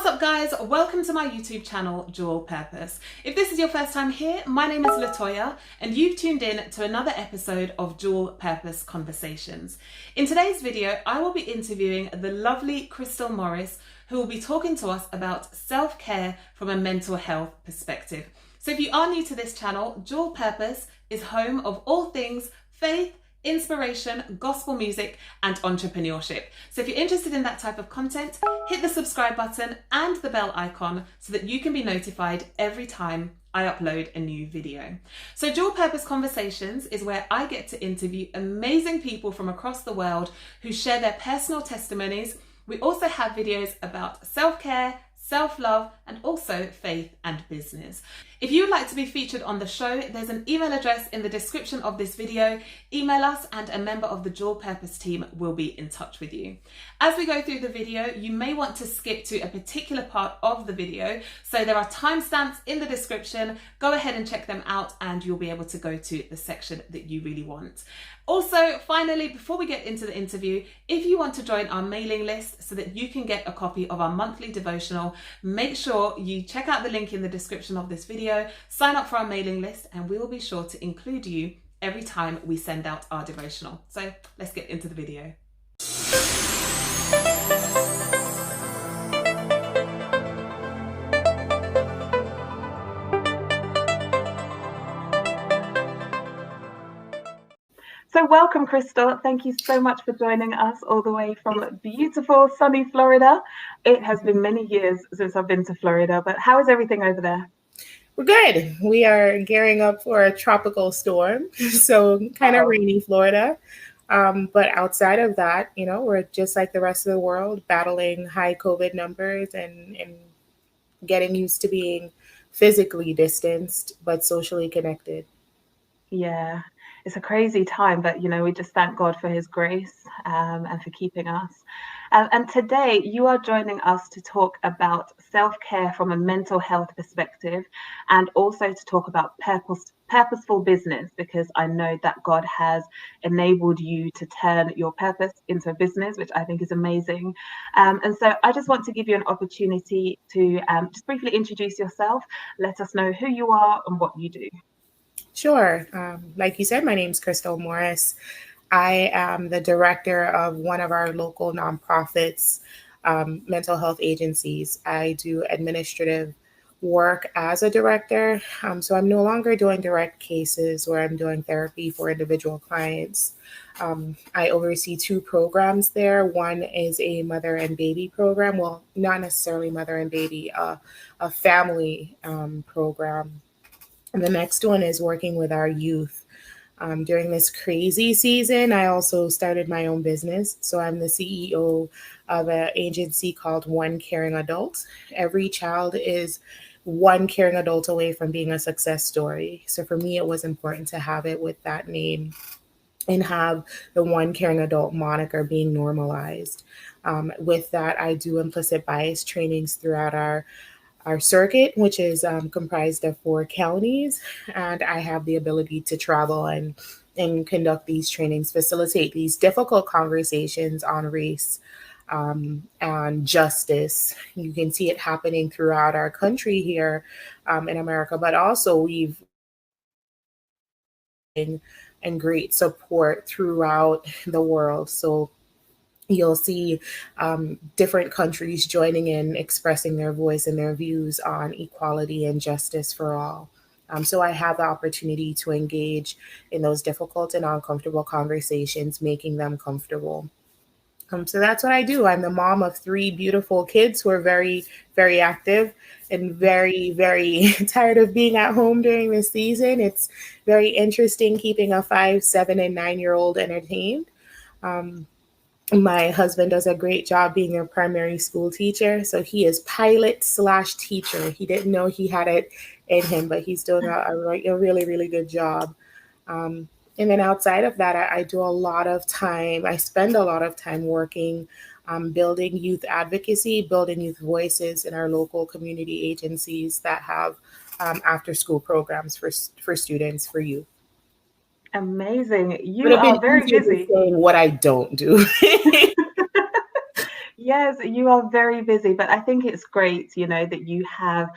What's up guys, welcome to my YouTube channel, Dual Purpose. If this is your first time here, my name is Latoya and you've tuned in to another episode of Dual Purpose Conversations. In today's video, I will be interviewing the lovely Crystal Morris, who will be talking to us about self-care from a mental health perspective. So if you are new to this channel, Dual Purpose is home of all things faith, inspiration, gospel music, and entrepreneurship. So if you're interested in that type of content, hit the subscribe button and the bell icon so that you can be notified every time I upload a new video. So Dual Purpose Conversations is where I get to interview amazing people from across the world who share their personal testimonies. We also have videos about self-care, self-love, and also faith and business. If you would like to be featured on the show, there's an email address in the description of this video. Email us and a member of the Dual Purpose team will be in touch with you. As we go through the video, you may want to skip to a particular part of the video. So there are timestamps in the description. Go ahead and check them out and you'll be able to go to the section that you really want. Also, finally, before we get into the interview, if you want to join our mailing list so that you can get a copy of our monthly devotional, make sure you check out the link in the description of this video, sign up for our mailing list, and we will be sure to include you every time we send out our devotional. So let's get into the video. So welcome, Crystal. Thank you so much for joining us all the way from beautiful, sunny Florida. It has been many years since I've been to Florida, but how is everything over there? We're good. We are gearing up for a tropical storm, so kind of rainy Florida. But outside of that, we're just like the rest of the world, battling high COVID numbers and getting used to being physically distanced, but socially connected. Yeah. It's a crazy time, but we just thank God for his grace and for keeping us. And today you are joining us to talk about self-care from a mental health perspective, and also to talk about purposeful business, because I know that God has enabled you to turn your purpose into a business, which I think is amazing. And so I just want to give you an opportunity to just briefly introduce yourself, let us know who you are and what you do. Sure. Like you said, my name's Crystal Morris. I am the director of one of our local nonprofits, mental health agencies. I do administrative work as a director. So I'm no longer doing direct cases where I'm doing therapy for individual clients. I oversee two programs there. One is a mother and baby program. Well, not necessarily mother and baby, a family program. And the next one is working with our youth. During this crazy season, I also started my own business. So I'm the CEO of an agency called One Caring Adult. Every child is one caring adult away from being a success story. So for me, it was important to have it with that name and have the One Caring Adult moniker being normalized. With that, I do implicit bias trainings throughout our circuit, which is comprised of 4 counties, and I have the ability to travel and conduct these trainings, facilitate these difficult conversations on race and justice. You can see it happening throughout our country here in America, but also we've and great support throughout the world. So you'll see different countries joining in, expressing their voice and their views on equality and justice for all. So I have the opportunity to engage in those difficult and uncomfortable conversations, making them comfortable. So that's what I do. I'm the mom of 3 beautiful kids who are very, very active and very, very tired of being at home during this season. It's very interesting keeping a 5, 7, and 9-year-old entertained. My husband does a great job being their primary school teacher. So he is pilot/teacher. He didn't know he had it in him, but he's doing a really, really good job. And then outside of that, I spend a lot of time working, building youth advocacy, building youth voices in our local community agencies that have after school programs for students, for youth. Amazing. You are very busy. What I don't do. Yes, you are very busy, but I think it's great, that you have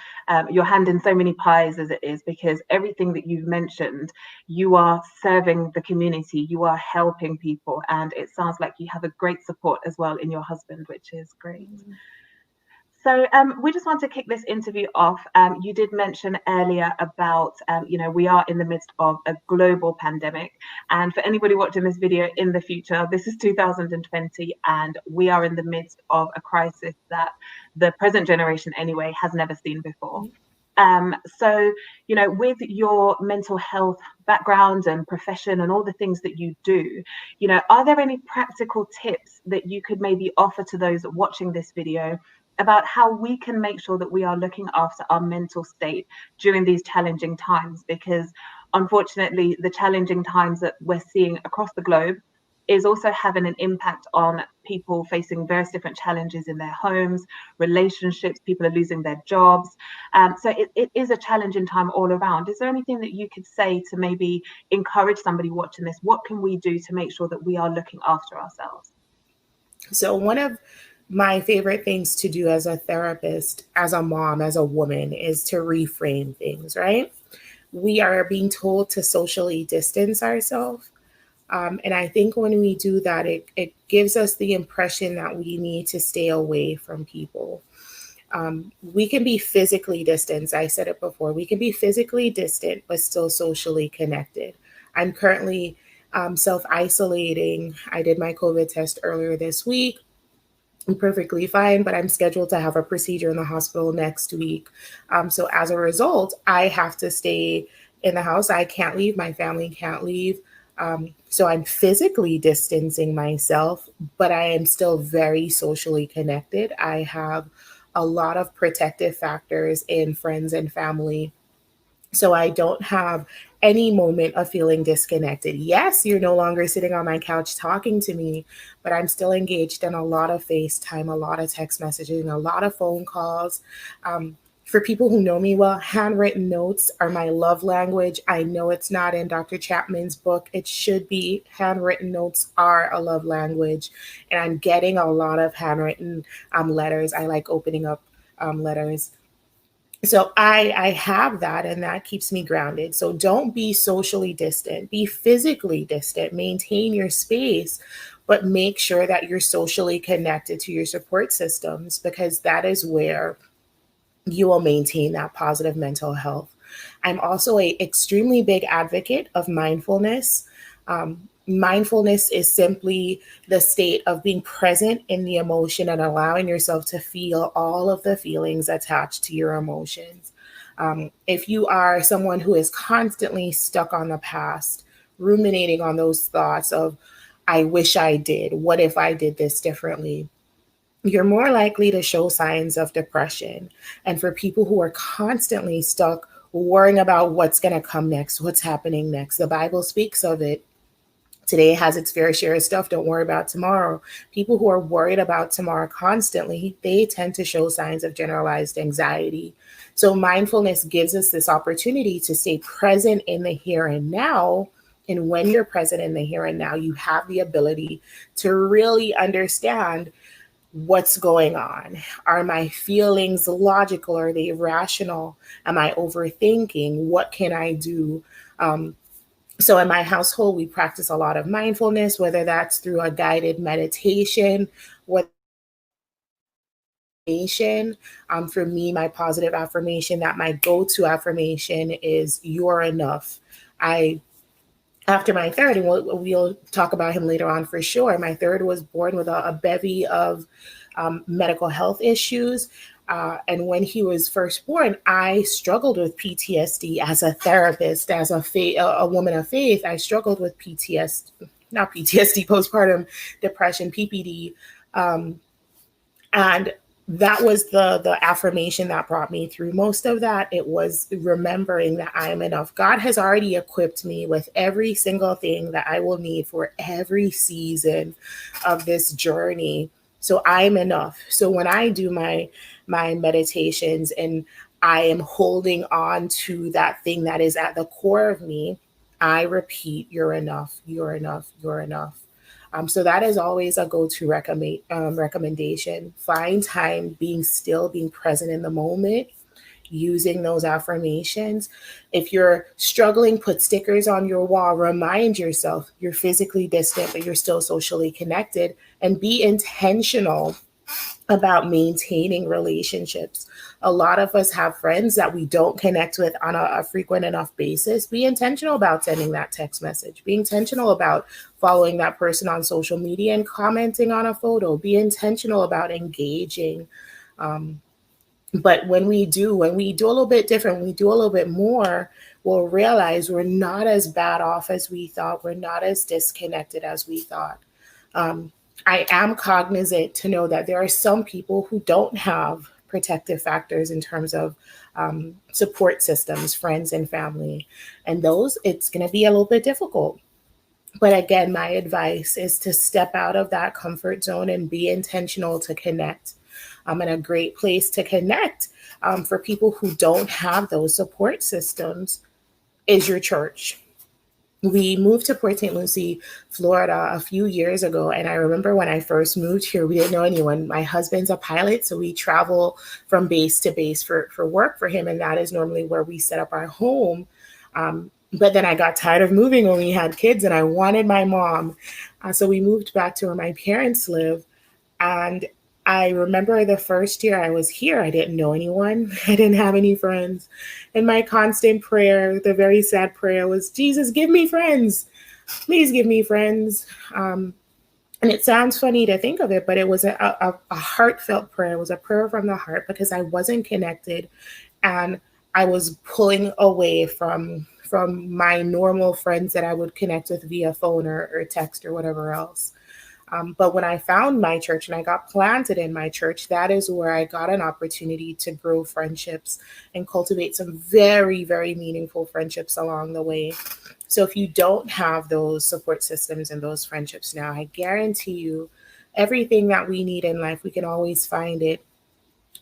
your hand in so many pies as it is, because everything that you've mentioned, you are serving the community, you are helping people, and it sounds like you have a great support as well in your husband, which is great. So we just want to kick this interview off. You did mention earlier about, we are in the midst of a global pandemic. And for anybody watching this video in the future, this is 2020, and we are in the midst of a crisis that the present generation anyway has never seen before. So, with your mental health background and profession and all the things that you do, are there any practical tips that you could maybe offer to those watching this video about how we can make sure that we are looking after our mental state during these challenging times? Because unfortunately, the challenging times that we're seeing across the globe is also having an impact on people facing various different challenges in their homes, relationships, people are losing their jobs. So it is a challenging time all around. Is there anything that you could say to maybe encourage somebody watching this? What can we do to make sure that we are looking after ourselves? So one of my favorite things to do as a therapist, as a mom, as a woman, is to reframe things, right? We are being told to socially distance ourselves. And I think when we do that, it gives us the impression that we need to stay away from people. We can be physically distant. I said it before. We can be physically distant, but still socially connected. I'm currently self-isolating. I did my COVID test earlier this week. I'm perfectly fine, but I'm scheduled to have a procedure in the hospital next week. So as a result, I have to stay in the house. I can't leave. My family can't leave. So I'm physically distancing myself, but I am still very socially connected. I have a lot of protective factors in friends and family, so I don't have any moment of feeling disconnected. Yes, you're no longer sitting on my couch talking to me, but I'm still engaged in a lot of FaceTime, a lot of text messaging, a lot of phone calls. For people who know me well, handwritten notes are my love language. I know it's not in Dr. Chapman's book. It should be. Handwritten notes are a love language. And I'm getting a lot of handwritten letters. I like opening up letters. So I have that, and that keeps me grounded. So don't be socially distant, be physically distant, maintain your space, but make sure that you're socially connected to your support systems, because that is where you will maintain that positive mental health. I'm also a extremely big advocate of mindfulness. Mindfulness is simply the state of being present in the emotion and allowing yourself to feel all of the feelings attached to your emotions. If you are someone who is constantly stuck on the past, ruminating on those thoughts of, I wish I did, what if I did this differently, you're more likely to show signs of depression. And for people who are constantly stuck worrying about what's going to come next, what's happening next, the Bible speaks of it. Today has its fair share of stuff. Don't worry about tomorrow. People who are worried about tomorrow constantly, they tend to show signs of generalized anxiety. So mindfulness gives us this opportunity to stay present in the here and now. And when you're present in the here and now, you have the ability to really understand what's going on. Are my feelings logical? Are they rational? Am I overthinking? What can I do? So in my household, we practice a lot of mindfulness, whether that's through a guided meditation, what for me, my positive affirmation, that my go-to affirmation is "You're enough." I After my third, and we'll talk about him later on for sure, my third was born with a bevy of medical health issues. And when he was first born, I struggled with PTSD as a therapist, as a woman of faith. I struggled with not PTSD, postpartum depression, PPD. And that was the affirmation that brought me through most of that. It was remembering that I am enough. God has already equipped me with every single thing that I will need for every season of this journey. So I'm enough. So when I do my meditations and I am holding on to that thing that is at the core of me, I repeat, "You're enough, you're enough, you're enough." So that is always a go-to recommendation. Find time, being still, being present in the moment, using those affirmations. If you're struggling, put stickers on your wall. Remind yourself you're physically distant, but you're still socially connected, and be intentional about maintaining relationships. A lot of us have friends that we don't connect with on a frequent enough basis. Be intentional about sending that text message. Be intentional about following that person on social media and commenting on a photo. Be intentional about engaging. But when we do a little bit different, when we do a little bit more, we'll realize we're not as bad off as we thought. We're not as disconnected as we thought. I am cognizant to know that there are some people who don't have protective factors in terms of support systems, friends and family. And those, it's going to be a little bit difficult. But again, my advice is to step out of that comfort zone and be intentional to connect. And a great place to connect for people who don't have those support systems is your church. We moved to Port St. Lucie, Florida a few years ago. And I remember when I first moved here, we didn't know anyone. My husband's a pilot, so we travel from base to base for work for him. And that is normally where we set up our home. But then I got tired of moving when we had kids and I wanted my mom. So we moved back to where my parents live. And I remember the first year I was here, I didn't know anyone. I didn't have any friends. And my constant prayer, the very sad prayer was, Jesus, give me friends. Please give me friends. And it sounds funny to think of it, but it was a heartfelt prayer. It was a prayer from the heart because I wasn't connected and I was pulling away from my normal friends that I would connect with via phone or text or whatever else. But when I found my church and I got planted in my church, that is where I got an opportunity to grow friendships and cultivate some very, very meaningful friendships along the way. So if you don't have those support systems and those friendships now, I guarantee you everything that we need in life, we can always find it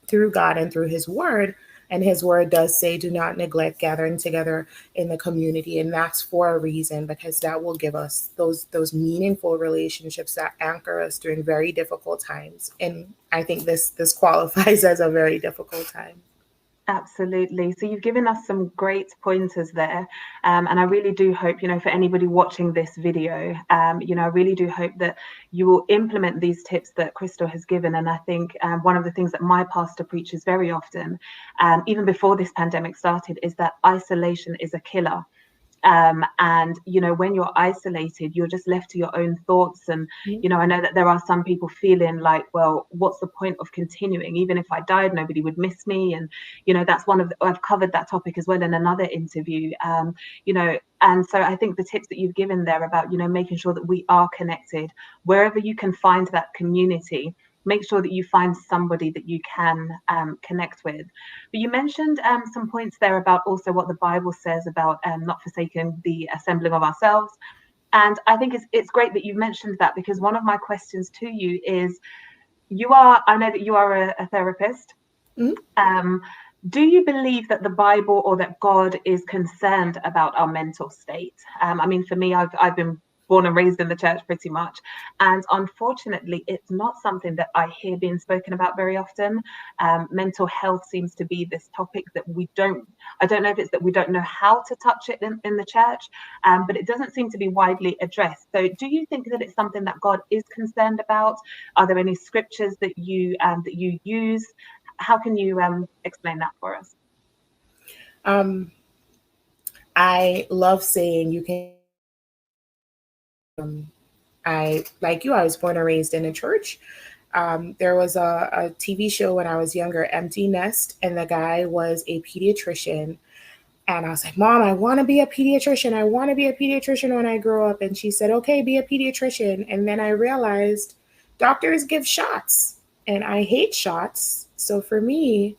through God and through his word. And his word does say, do not neglect gathering together in the community. And that's for a reason, because that will give us those meaningful relationships that anchor us during very difficult times. And I think this qualifies as a very difficult time. Absolutely. So you've given us some great pointers there. And I really do hope, for anybody watching this video, I really do hope that you will implement these tips that Crystal has given. And I think one of the things that my pastor preaches very often, even before this pandemic started, is that isolation is a killer. And when you're isolated, you're just left to your own thoughts. And I know that there are some people feeling like, well, what's the point of continuing? Even if I died, nobody would miss me. And that's I've covered that topic as well in another interview. And so I think the tips that you've given there about making sure that we are connected wherever you can find that community. Make sure that you find somebody that you can connect with. But you mentioned some points there about also what the Bible says about not forsaking the assembling of ourselves. And I think it's great that you've mentioned that, because one of my questions to you is, I know that you are a therapist. Mm-hmm. Do you believe that the Bible or that God is concerned about our mental state? For me, I've been born and raised in the church pretty much. And unfortunately, it's not something that I hear being spoken about very often. Mental health seems to be this topic that I don't know if it's that we don't know how to touch it in the church, but it doesn't seem to be widely addressed. So do you think that it's something that God is concerned about? Are there any scriptures that you use? How can you explain that for us? I love saying you can. I was born and raised in a church. There was a TV show when I was younger, Empty Nest, and the guy was a pediatrician. And I was like, Mom, I want to be a pediatrician. I want to be a pediatrician when I grow up. And she said, okay, be a pediatrician. And then I realized doctors give shots and I hate shots. So for me,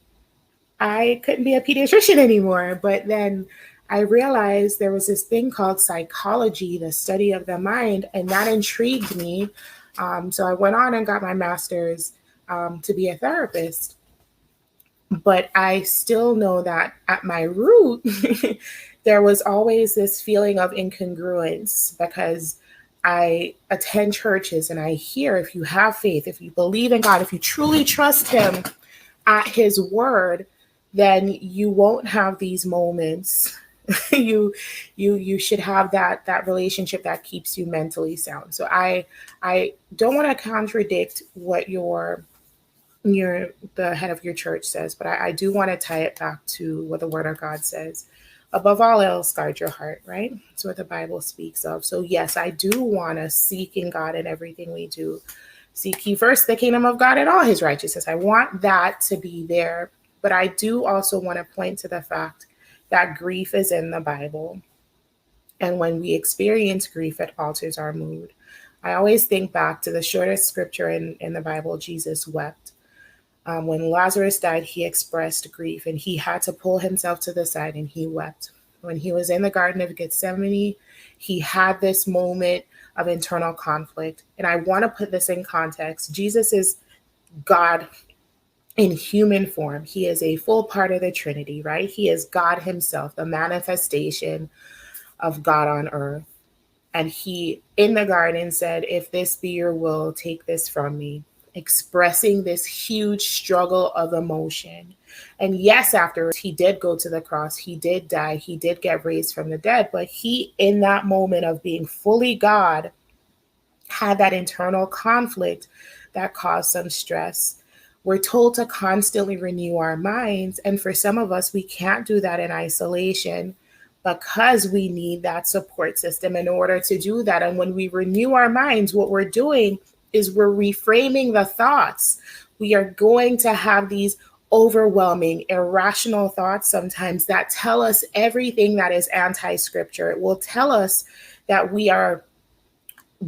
I couldn't be a pediatrician anymore. But then I realized there was this thing called psychology, the study of the mind, and that intrigued me. So I went on and got my master's to be a therapist. But I still know that at my root, there was always this feeling of incongruence, because I attend churches and I hear, if you have faith, if you believe in God, if you truly trust him at his word, then you won't have these moments. You should have that relationship that keeps you mentally sound. So I don't want to contradict what the head of your church says, but I do want to tie it back to what the word of God says. Above all else, guard your heart, right? That's what the Bible speaks of. So yes, I do want to seek in God in everything we do. Seek ye first the kingdom of God and all his righteousness. I want that to be there. But I do also want to point to the fact that grief is in the Bible. And when we experience grief, it alters our mood. I always think back to the shortest scripture in the Bible, Jesus wept. When Lazarus died, he expressed grief and he had to pull himself to the side and he wept. When he was in the Garden of Gethsemane, he had this moment of internal conflict. And I want to put this in context. Jesus is God in human form. He is a full part of the Trinity, right? He is God himself, the manifestation of God on earth. And he, in the garden, said, if this be your will, take this from me, expressing this huge struggle of emotion. And yes, afterwards, he did go to the cross. He did die. He did get raised from the dead. But he, in that moment of being fully God, had that internal conflict that caused some stress. We're told to constantly renew our minds. And for some of us, we can't do that in isolation because we need that support system in order to do that. And when we renew our minds, what we're doing is we're reframing the thoughts. We are going to have these overwhelming, irrational thoughts sometimes that tell us everything that is anti-scripture. It will tell us that we are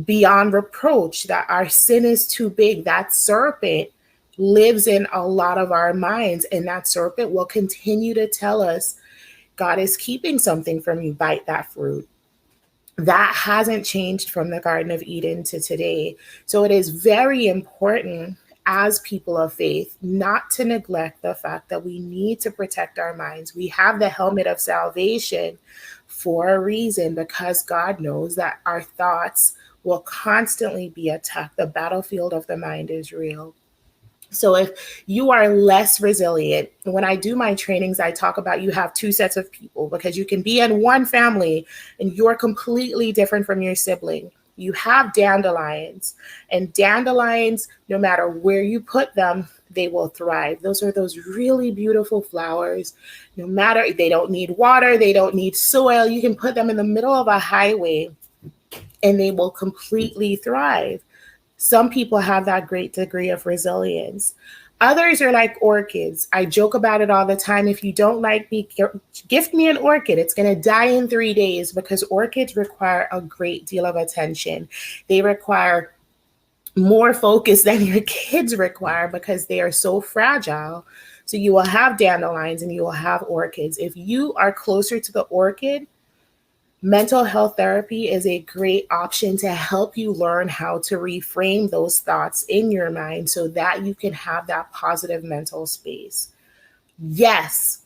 beyond reproach, that our sin is too big. That serpent lives in a lot of our minds, and that serpent will continue to tell us God is keeping something from you. Bite that fruit. That hasn't changed from the Garden of Eden to today. So it is very important as people of faith not to neglect the fact that we need to protect our minds. We have the helmet of salvation for a reason, because God knows that our thoughts will constantly be attacked. The battlefield of the mind is real. So if you are less resilient, when I do my trainings, I talk about you have two sets of people, because you can be in one family and you're completely different from your sibling. You have dandelions, and dandelions, no matter where you put them, they will thrive. Those are those really beautiful flowers. No matter, they don't need water, they don't need soil. You can put them in the middle of a highway and they will completely thrive. Some people have that great degree of resilience. Others are like orchids. I joke about it all the time. If you don't like me, gift me an orchid. It's going to die in 3 days, because orchids require a great deal of attention. They require more focus than your kids require, because they are so fragile. So you will have dandelions and you will have orchids. If you are closer to the orchid, mental health therapy is a great option to help you learn how to reframe those thoughts in your mind so that you can have that positive mental space. Yes,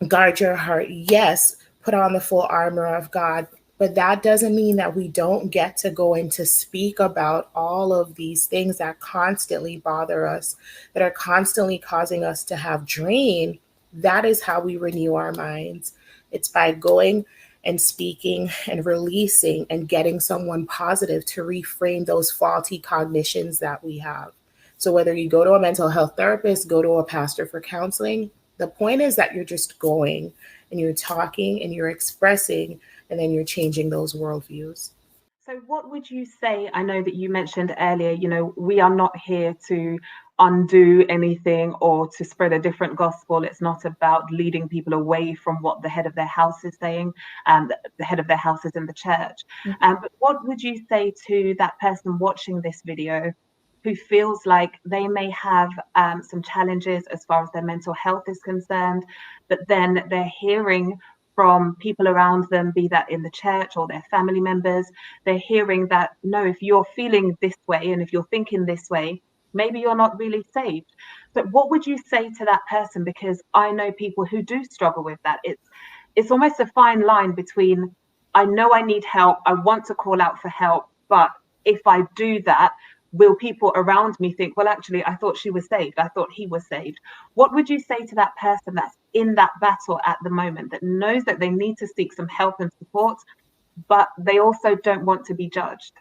guard your heart. Yes, put on the full armor of God. But that doesn't mean that we don't get to go in to speak about all of these things that constantly bother us, that are constantly causing us to have drain. That is how we renew our minds. It's by going and speaking and releasing and getting someone positive to reframe those faulty cognitions that we have. So whether you go to a mental health therapist, go to a pastor for counseling, the point is that you're just going and you're talking and you're expressing, and then you're changing those worldviews. So what would you say? I know that you mentioned earlier, we are not here to undo anything or to spread a different gospel. It's not about leading people away from what the head of their house is saying, and the head of their house is in the church. But what would you say to that person watching this video who feels like they may have some challenges as far as their mental health is concerned, but then they're hearing from people around them, be that in the church or their family members, they're hearing that, no, if you're feeling this way and if you're thinking this way, maybe you're not really saved. But what would you say to that person? Because I know people who do struggle with that. It's almost a fine line between, I know I need help, I want to call out for help, but if I do that, will people around me think, well, actually, I thought she was saved, I thought he was saved? What would you say to that person that's in that battle at the moment, that knows that they need to seek some help and support, but they also don't want to be judged?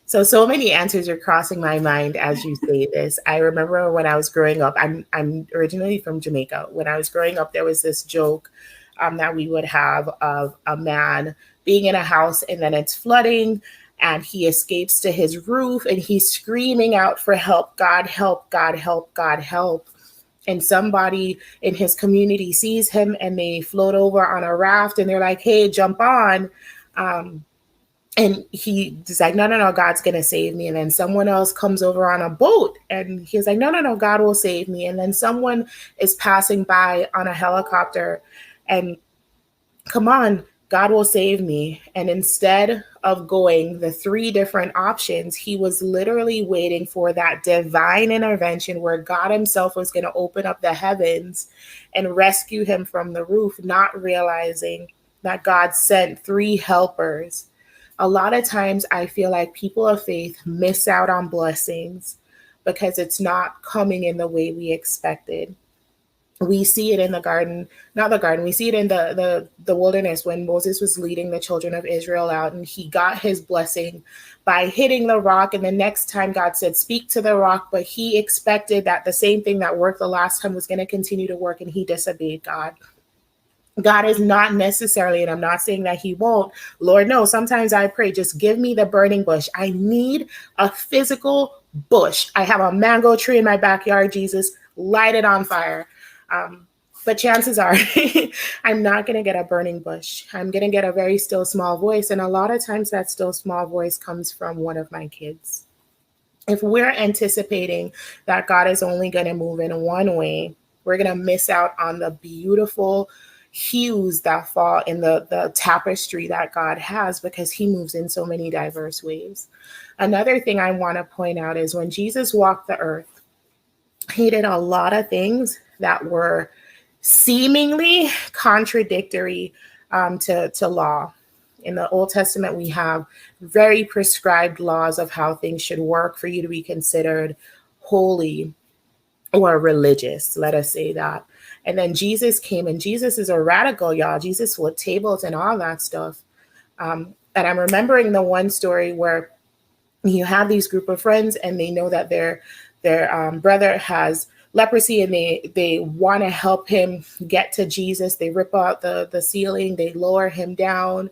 So many answers are crossing my mind as you say this. I remember when I was growing up, I'm originally from Jamaica. When I was growing up, there was this joke that we would have of a man being in a house and then it's flooding and he escapes to his roof and he's screaming out for help, God help, God help, God help. And somebody in his community sees him and they float over on a raft and they're like, hey, jump on. And he's like, no, God's going to save me. And then someone else comes over on a boat and he's like, no, God will save me. And then someone is passing by on a helicopter and come on, God will save me. And instead of going the three different options, he was literally waiting for that divine intervention where God himself was going to open up the heavens and rescue him from the roof, not realizing that God sent three helpers. A lot of times I feel like people of faith miss out on blessings because it's not coming in the way we expected. We see it in the garden, not the garden, we see it in the wilderness when Moses was leading the children of Israel out and he got his blessing by hitting the rock. And the next time God said, speak to the rock, but he expected that the same thing that worked the last time was going to continue to work and he disobeyed God. God is not necessarily, and I'm not saying that he won't, Lord, no, sometimes I pray, just give me the burning bush. I need a physical bush. I have a mango tree in my backyard, Jesus, light it on fire. But chances are I'm not going to get a burning bush. I'm going to get a very still small voice. And a lot of times that still small voice comes from one of my kids. If we're anticipating that God is only going to move in one way, we're going to miss out on the beautiful hues that fall in the tapestry that God has because he moves in so many diverse ways. Another thing I want to point out is when Jesus walked the earth, he did a lot of things that were seemingly contradictory to law. In the Old Testament, we have very prescribed laws of how things should work for you to be considered holy or religious, let us say that. And then Jesus came, and Jesus is a radical, y'all. Jesus flipped tables and all that stuff. And I'm remembering the one story where you have these group of friends and they know that their brother has leprosy and they want to help him get to Jesus. They rip out the ceiling, they lower him down.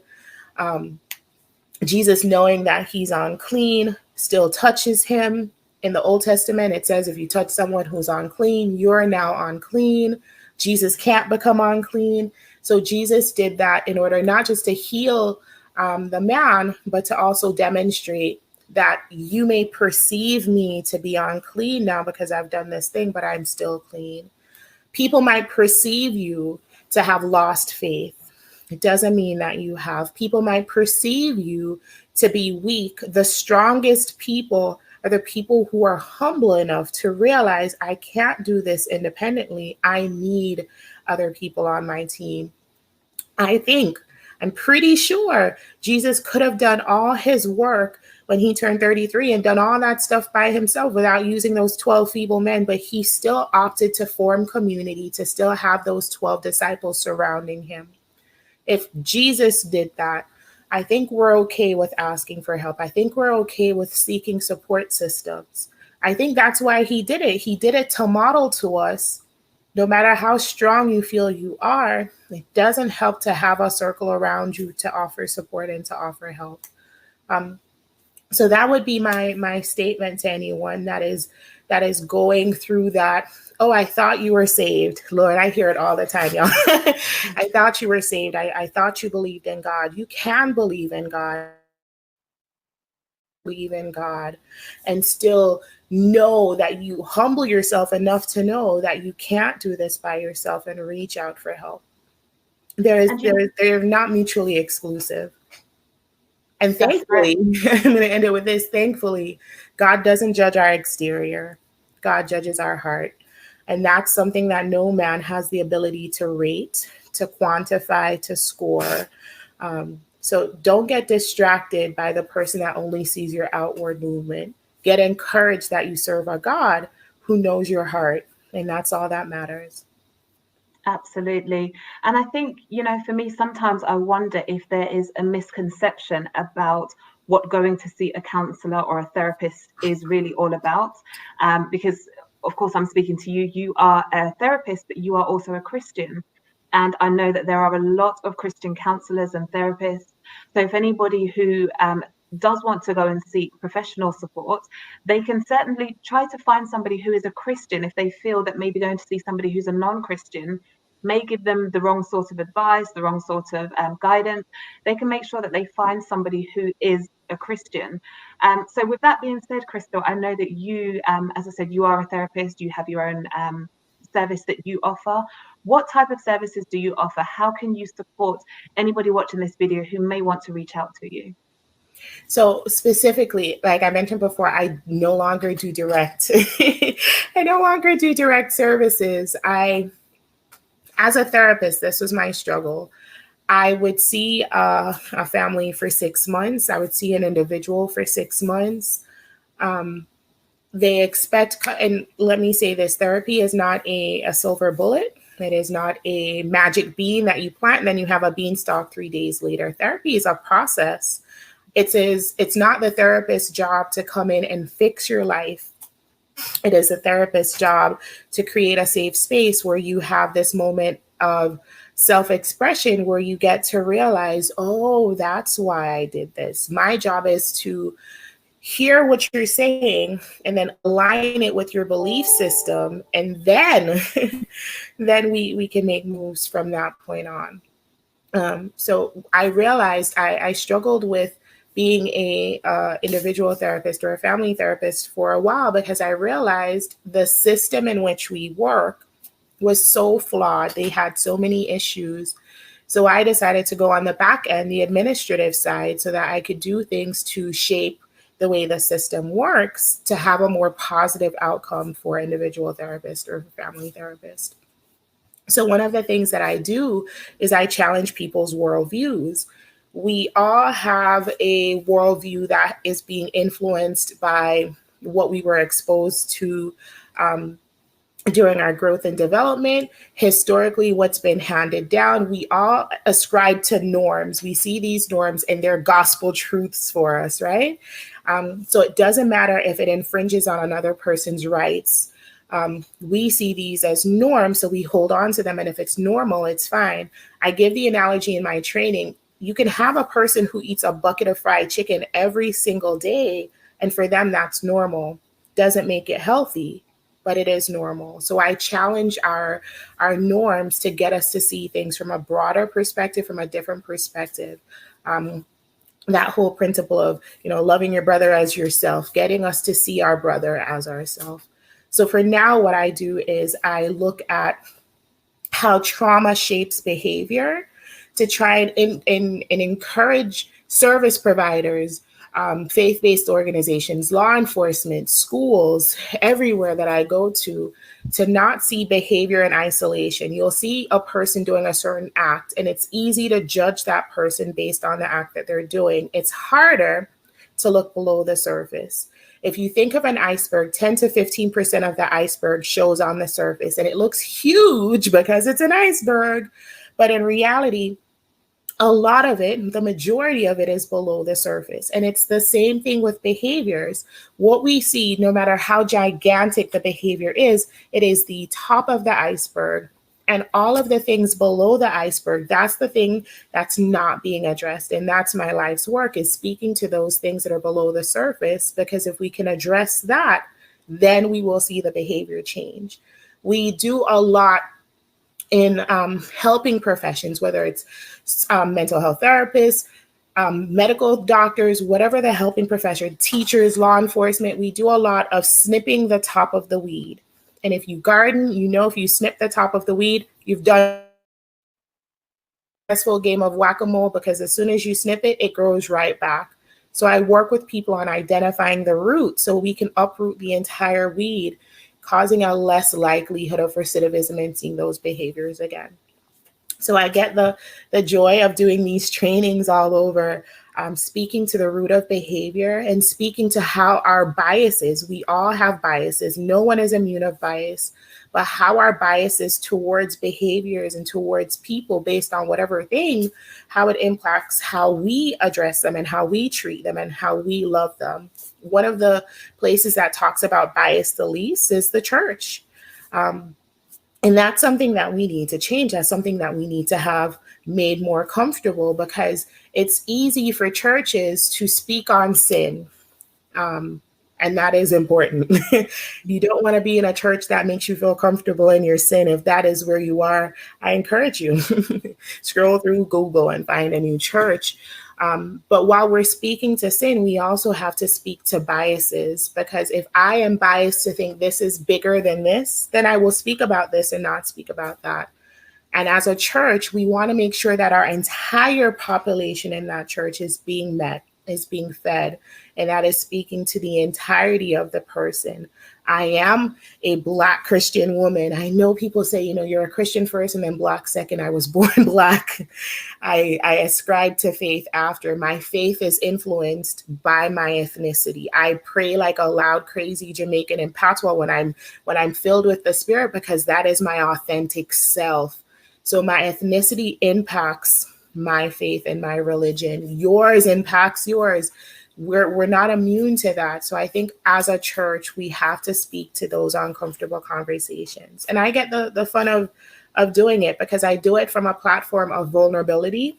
Jesus, knowing that he's unclean, still touches him. In the Old Testament, it says if you touch someone who's unclean, you're now unclean. Jesus can't become unclean. So Jesus did that in order not just to heal the man, but to also demonstrate that you may perceive me to be unclean now because I've done this thing, but I'm still clean. People might perceive you to have lost faith. It doesn't mean that you have. People might perceive you to be weak. The strongest people are the people who are humble enough to realize I can't do this independently. I need other people on my team. I'm pretty sure Jesus could have done all his work when he turned 33 and done all that stuff by himself without using those 12 feeble men, but he still opted to form community, to still have those 12 disciples surrounding him. If Jesus did that, I think we're okay with asking for help. I think we're okay with seeking support systems. I think that's why he did it. He did it to model to us, no matter how strong you feel you are, it doesn't help to have a circle around you to offer support and to offer help. So that would be my statement to anyone that is going through that. Oh, I thought you were saved. Lord, I hear it all the time, y'all. I thought you were saved. I thought you believed in God. You can believe in God. Believe in God and still know that you humble yourself enough to know that you can't do this by yourself and reach out for help. They're not mutually exclusive. And thankfully, I'm going to end it with this. Thankfully, God doesn't judge our exterior. God judges our heart. And that's something that no man has the ability to rate, to quantify, to score. So don't get distracted by the person that only sees your outward movement. Get encouraged that you serve a God who knows your heart, and that's all that matters. Absolutely. And I think, for me, sometimes I wonder if there is a misconception about what going to see a counselor or a therapist is really all about. Because, of course, I'm speaking to you. You are a therapist, but you are also a Christian. And I know that there are a lot of Christian counselors and therapists. So if anybody who does want to go and seek professional support, they can certainly try to find somebody who is a Christian if they feel that maybe going to see somebody who's a non-Christian may give them the wrong sort of advice, the wrong sort of guidance. They can make sure that they find somebody who is a Christian. So with that being said, Crystal, I know that you, as I said, you are a therapist, you have your own service that you offer. What type of services do you offer? How can you support anybody watching this video who may want to reach out to you? So specifically, like I mentioned before, I no longer do direct. I no longer do direct services. As a therapist, this was my struggle. I would see a family for 6 months. I would see an individual for 6 months. They expect, and let me say this, therapy is not a silver bullet. It is not a magic bean that you plant and then you have a beanstalk 3 days later. Therapy is a process. It's not the therapist's job to come in and fix your life. It is a therapist's job to create a safe space where you have this moment of self-expression where you get to realize, oh, that's why I did this. My job is to hear what you're saying and then align it with your belief system. And then, then we can make moves from that point on. So I realized I struggled with being a individual therapist or a family therapist for a while because I realized the system in which we work was so flawed. They had so many issues. So I decided to go on the back end, the administrative side, so that I could do things to shape the way the system works to have a more positive outcome for individual therapist or family therapist. So one of the things that I do is I challenge people's worldviews. We all have a worldview that is being influenced by what we were exposed to during our growth and development. Historically, what's been handed down, we all ascribe to norms. We see these norms and they're gospel truths for us, right? So it doesn't matter if it infringes on another person's rights. We see these as norms, so we hold on to them. And if it's normal, it's fine. I give the analogy in my training. You can have a person who eats a bucket of fried chicken every single day, and for them, that's normal. Doesn't make it healthy, but it is normal. So I challenge our norms to get us to see things from a broader perspective, from a different perspective. That whole principle of, loving your brother as yourself, getting us to see our brother as ourselves. So for now, what I do is I look at how trauma shapes behavior to try and encourage service providers, faith-based organizations, law enforcement, schools, everywhere that I go to not see behavior in isolation. You'll see a person doing a certain act, and it's easy to judge that person based on the act that they're doing. It's harder to look below the surface. If you think of an iceberg, 10 to 15% of the iceberg shows on the surface, and it looks huge because it's an iceberg. But in reality, a lot of it, the majority of it, is below the surface. And it's the same thing with behaviors. What we see, no matter how gigantic the behavior is, it is the top of the iceberg. And all of the things below the iceberg, that's the thing that's not being addressed. And that's my life's work, is speaking to those things that are below the surface, because if we can address that, then we will see the behavior change. We do a lot in helping professions, whether it's mental health therapists, medical doctors, whatever the helping profession, teachers, law enforcement. We do a lot of snipping the top of the weed. And if you garden, if you snip the top of the weed, you've done a successful game of whack-a-mole, because as soon as you snip it, it grows right back. So I work with people on identifying the root so we can uproot the entire weed, causing a less likelihood of recidivism and seeing those behaviors again. So I get the joy of doing these trainings all over, speaking to the root of behavior and speaking to how our biases, we all have biases. No one is immune of bias, but how our biases towards behaviors and towards people based on whatever thing, how it impacts how we address them and how we treat them and how we love them. One of the places that talks about bias the least is the church. And that's something that we need to change. That's something that we need to have made more comfortable, because it's easy for churches to speak on sin. And that is important. You don't want to be in a church that makes you feel comfortable in your sin. If that is where you are, I encourage you, scroll through Google and find a new church. But while we're speaking to sin, we also have to speak to biases, because if I am biased to think this is bigger than this, then I will speak about this and not speak about that. And as a church, we want to make sure that our entire population in that church is being met, is being fed, and that is speaking to the entirety of the person. I am a Black Christian woman. I know people say, you're a Christian first and then Black second. I was born Black. I ascribe to faith after. My faith is influenced by my ethnicity. I pray like a loud, crazy Jamaican in patois when I'm filled with the Spirit, because that is my authentic self. So my ethnicity impacts my faith and my religion. Yours impacts yours. We're not immune to that. So I think as a church, we have to speak to those uncomfortable conversations. And I get the fun of doing it, because I do it from a platform of vulnerability.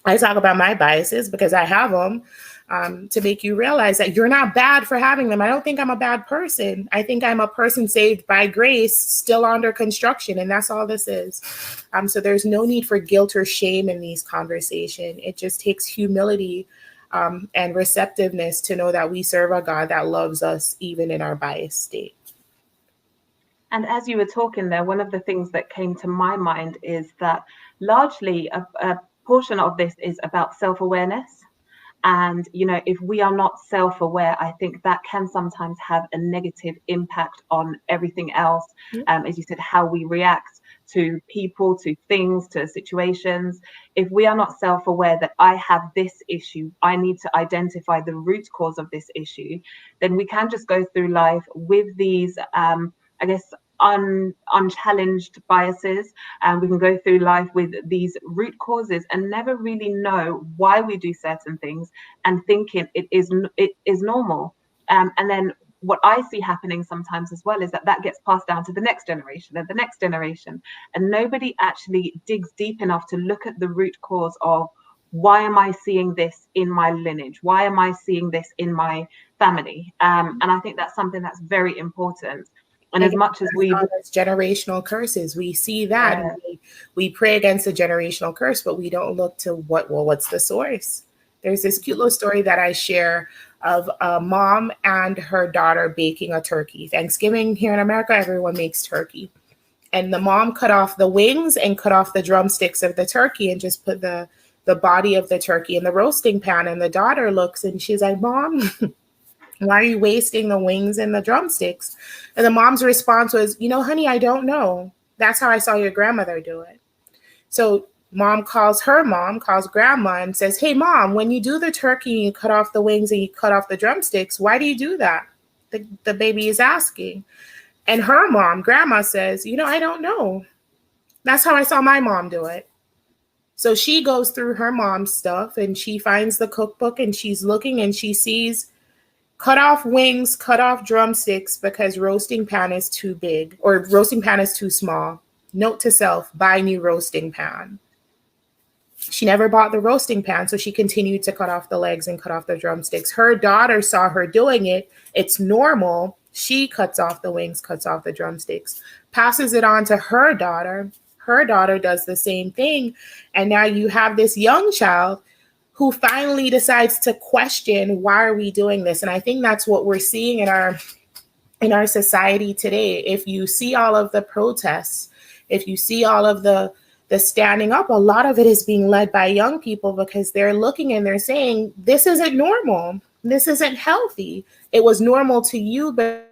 I talk about my biases because I have them, to make you realize that you're not bad for having them. I don't think I'm a bad person. I think I'm a person saved by grace, still under construction, and that's all this is. So there's no need for guilt or shame in these conversations. It just takes humility and receptiveness to know that we serve a God that loves us even in our biased state. And as you were talking there, one of the things that came to my mind is that largely a portion of this is about self-awareness. And, if we are not self-aware, I think that can sometimes have a negative impact on everything else. As you said, how we react to people, to things, to situations. If we are not self-aware that I have this issue, I need to identify the root cause of this issue, then we can just go through life with these, unchallenged biases, and we can go through life with these root causes and never really know why we do certain things, and thinking it is normal. And then what I see happening sometimes as well is that gets passed down to the next generation and the next generation, and nobody actually digs deep enough to look at the root cause of, why am I seeing this in my lineage? Why am I seeing this in my family? And I think that's something that's very important. And as much as we generational curses, we see that we pray against the generational curse, but we don't look to what's the source. There's this cute little story that I share of a mom and her daughter baking a turkey. Thanksgiving here in America, everyone makes turkey. And the mom cut off the wings and cut off the drumsticks of the turkey and just put the body of the turkey in the roasting pan. And the daughter looks and she's like, "Mom, why are you wasting the wings and the drumsticks?" And the mom's response was, "Honey, I don't know. That's how I saw your grandmother do it." So mom calls grandma and says, "Hey, Mom, when you do the turkey, you cut off the wings and you cut off the drumsticks. Why do you do that?" The baby is asking. And her mom, grandma, says, "I don't know. That's how I saw my mom do it." So she goes through her mom's stuff and she finds the cookbook and she's looking and she sees cut off wings, cut off drumsticks because roasting pan is too big or roasting pan is too small. Note to self, buy new roasting pan. She never bought the roasting pan, so she continued to cut off the legs and cut off the drumsticks. Her daughter saw her doing it. It's normal. She cuts off the wings, cuts off the drumsticks, passes it on to her daughter. Her daughter does the same thing. And now you have this young child who finally decides to question, why are we doing this? And I think that's what we're seeing in our society today. If you see all of the protests, if you see all of the standing up, a lot of it is being led by young people because they're looking and they're saying, this isn't normal. This isn't healthy. It was normal to you, but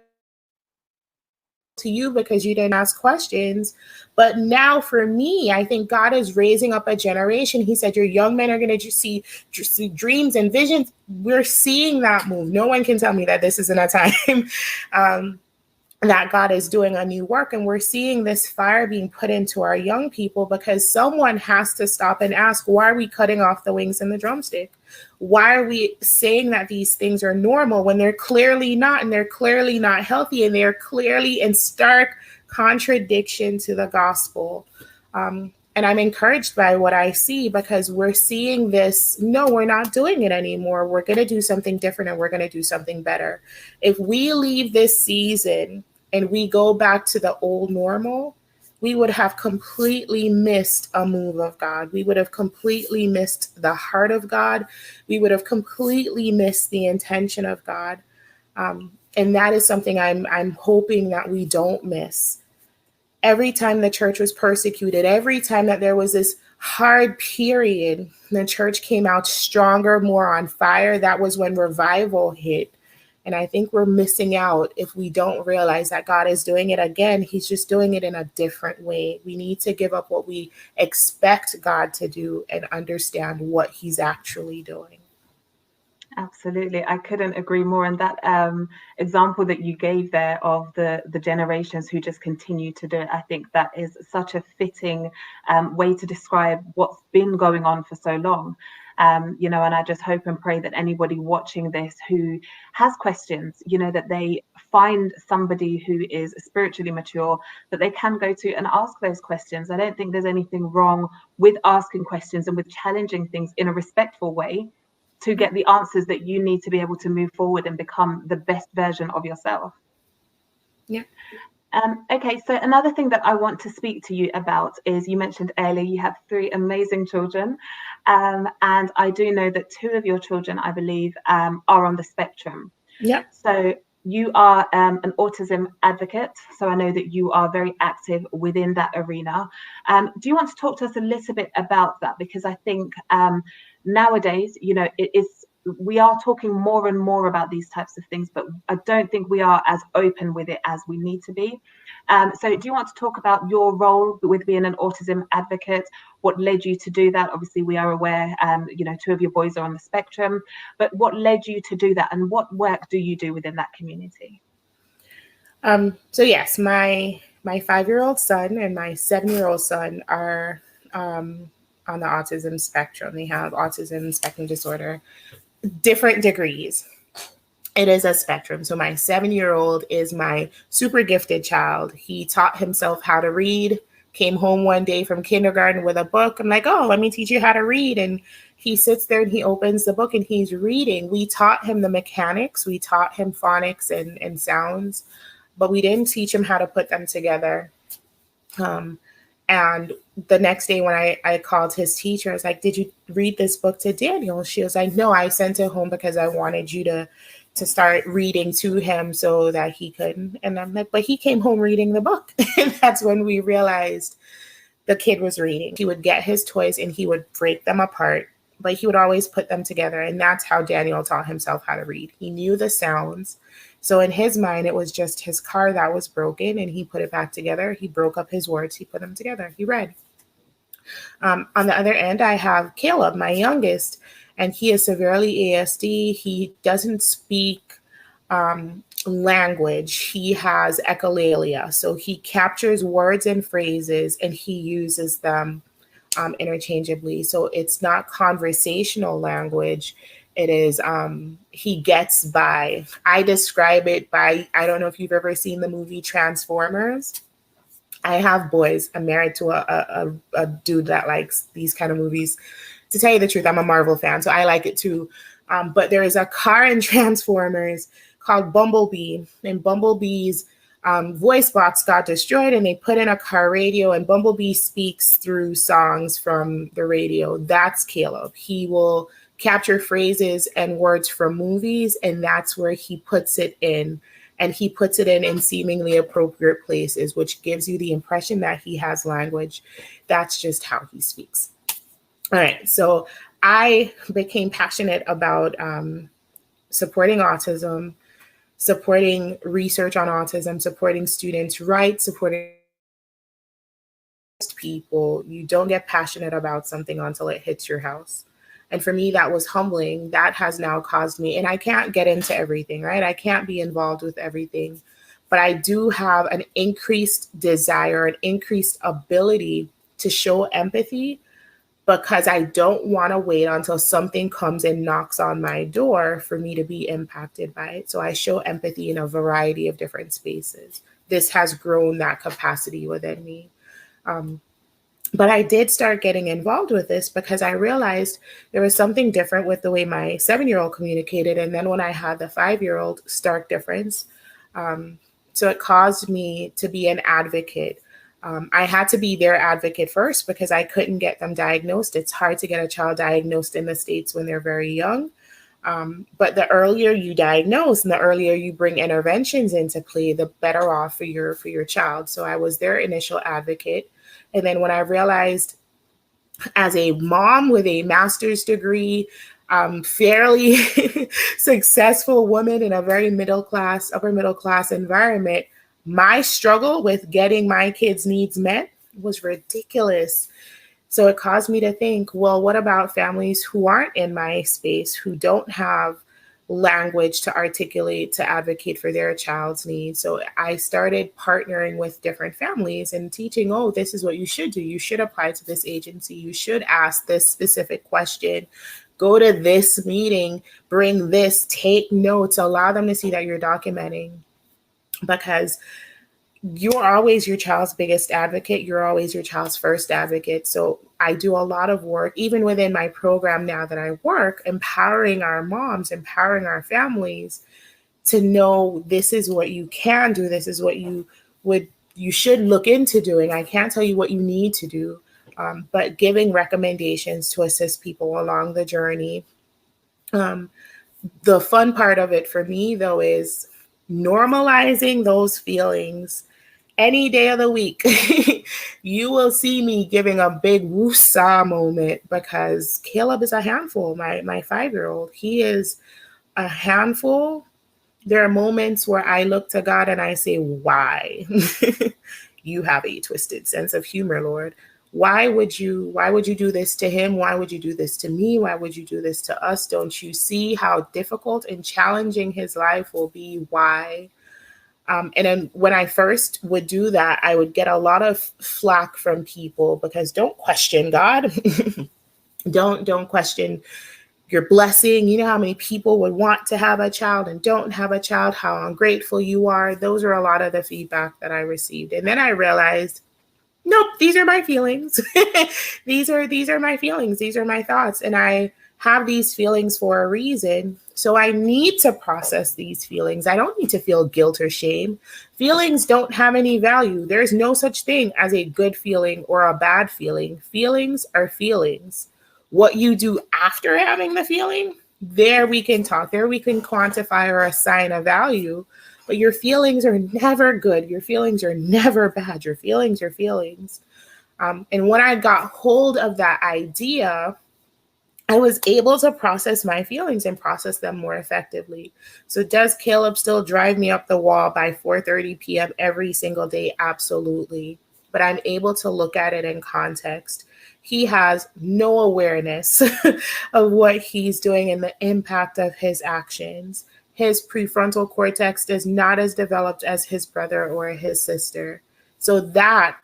to you because you didn't ask questions. But now for me, I think God is raising up a generation. He said, your young men are going to see dreams and visions. We're seeing that move. No one can tell me that this isn't a time that God is doing a new work. And we're seeing this fire being put into our young people because someone has to stop and ask, why are we cutting off the wings and the drumstick? Why are we saying that these things are normal when they're clearly not, and they're clearly not healthy, and they're clearly in stark contradiction to the gospel? And I'm encouraged by what I see because we're seeing this. No, we're not doing it anymore. We're going to do something different, and we're going to do something better. If we leave this season and we go back to the old normal, we would have completely missed a move of God. We would have completely missed the heart of God. We would have completely missed the intention of God. And that is something I'm hoping that we don't miss. Every time the church was persecuted, every time that there was this hard period, the church came out stronger, more on fire. That was when revival hit. And I think we're missing out if we don't realize that God is doing it again. He's just doing it in a different way. We need to give up what we expect God to do and understand what he's actually doing. Absolutely. I couldn't agree more. And that example that you gave there of the generations who just continue to do it, I think that is such a fitting way to describe what's been going on for so long. And I just hope and pray that anybody watching this who has questions, that they find somebody who is spiritually mature that they can go to and ask those questions. I don't think there's anything wrong with asking questions and with challenging things in a respectful way to get the answers that you need to be able to move forward and become the best version of yourself. Yeah. Okay, so another thing that I want to speak to you about is you mentioned earlier you have 3 amazing children, and I do know that 2 of your children, I believe, are on the spectrum. Yeah. So you are an autism advocate, so I know that you are very active within that arena. Do you want to talk to us a little bit about that? Because I think nowadays, we are talking more and more about these types of things, but I don't think we are as open with it as we need to be. So do you want to talk about your role with being an autism advocate? What led you to do that? Obviously, we are aware, 2 of your boys are on the spectrum, but what led you to do that, and what work do you do within that community? So yes, my 5-year-old son and my 7-year-old son are on the autism spectrum. They have autism spectrum disorder, different degrees. It is a spectrum. So my 7-year-old is my super gifted child. He taught himself how to read, came home one day from kindergarten with a book. I'm like, oh, let me teach you how to read. And he sits there and he opens the book and he's reading. We taught him the mechanics. We taught him phonics and sounds, but we didn't teach him how to put them together. And the next day when I called his teacher, I was like, did you read this book to Daniel? She was like, no, I sent it home because I wanted you to start reading to him so that he could. And I'm like, but he came home reading the book. And that's when we realized the kid was reading. He would get his toys and he would break them apart, but he would always put them together. And that's how Daniel taught himself how to read. He knew the sounds. So in his mind, it was just his car that was broken and he put it back together. He broke up his words. He put them together. He read. On the other end, I have Caleb, my youngest, and he is severely ASD. He doesn't speak language. He has echolalia. So he captures words and phrases and he uses them interchangeably. So it's not conversational language. It is, he gets by. I describe it by, I don't know if you've ever seen the movie Transformers. I have boys. I'm married to a dude that likes these kind of movies. To tell you the truth, I'm a Marvel fan, so I like it too. But there is a car in Transformers called Bumblebee, and Bumblebee's voice box got destroyed, and they put in a car radio, and Bumblebee speaks through songs from the radio. That's Caleb. He will capture phrases and words from movies, and that's where he puts it in. And he puts it in seemingly appropriate places, which gives you the impression that he has language. That's just how he speaks. All right, so I became passionate about supporting autism supporting research on autism, supporting students' rights, supporting people. You don't get passionate about something until it hits your house. And for me, that was humbling. That has now caused me, and I can't get into everything, right? I can't be involved with everything, but I do have an increased desire, an increased ability to show empathy because I don't want to wait until something comes and knocks on my door for me to be impacted by it. So I show empathy in a variety of different spaces. This has grown that capacity within me. Um, but I did start getting involved with this because I realized there was something different with the way my 7-year-old communicated. And then when I had the 5-year-old, stark difference. So it caused me to be an advocate. I had to be their advocate first because I couldn't get them diagnosed. It's hard to get a child diagnosed in the States when they're very young. But the earlier you diagnose and the earlier you bring interventions into play, the better off for your child. So I was their initial advocate. And then when I realized, as a mom with a master's degree, fairly successful woman in a very upper middle class environment, my struggle with getting my kids' needs met was ridiculous. So it caused me to think, well, what about families who aren't in my space, who don't have language to articulate, to advocate for their child's needs? So I started partnering with different families and teaching, oh, this is what you should do. You should apply to this agency. You should ask this specific question. Go to this meeting, bring this, take notes, allow them to see that you're documenting, because you're always your child's biggest advocate. You're always your child's first advocate. So I do a lot of work, even within my program now that I work, empowering our moms, empowering our families to know this is what you can do. This is what you should look into doing. I can't tell you what you need to do, but giving recommendations to assist people along the journey. The fun part of it for me, though, is normalizing those feelings. Any day of the week, you will see me giving a big woosah moment because Caleb is a handful. My 5-year-old, he is a handful. There are moments where I look to God and I say, why? You have a twisted sense of humor, Lord. Why would you do this to him? Why would you do this to me? Why would you do this to us? Don't you see how difficult and challenging his life will be? Why? And then when I first would do that, I would get a lot of flack from people because don't question God. Don't question your blessing. You know how many people would want to have a child and don't have a child, how ungrateful you are. Those are a lot of the feedback that I received. And then I realized, nope, these are my feelings. These are my feelings. These are my thoughts. And I have these feelings for a reason. So I need to process these feelings. I don't need to feel guilt or shame. Feelings don't have any value. There's no such thing as a good feeling or a bad feeling. Feelings are feelings. What you do after having the feeling, there we can talk. There we can quantify or assign a value. But your feelings are never good. Your feelings are never bad. Your feelings are feelings. And when I got hold of that idea, I was able to process my feelings and process them more effectively. So does Caleb still drive me up the wall by 4:30 p.m. every single day? Absolutely. But I'm able to look at it in context. He has no awareness of what he's doing and the impact of his actions. His prefrontal cortex is not as developed as his brother or his sister. So that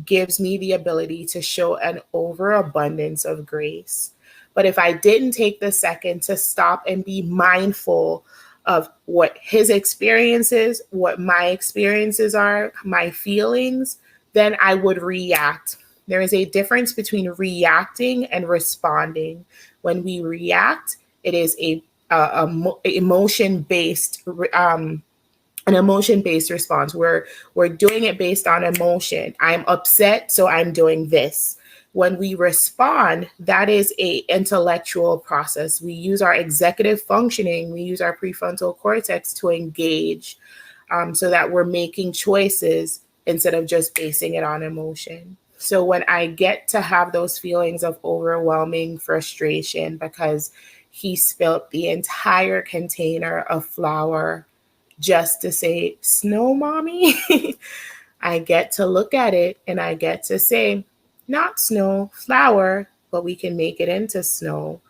gives me the ability to show an overabundance of grace. But if I didn't take the second to stop and be mindful of what his experiences, what my experiences are, my feelings, then I would react. There is a difference between reacting and responding. When we react, it is emotion-based an emotion-based response. We're doing it based on emotion. I'm upset, so I'm doing this. When we respond, that is a intellectual process. We use our executive functioning, we use our prefrontal cortex to engage, so that we're making choices instead of just basing it on emotion. So when I get to have those feelings of overwhelming frustration because he spilt the entire container of flour just to say, snow, mommy. I get to look at it and I get to say, not snow, flower, but we can make it into snow.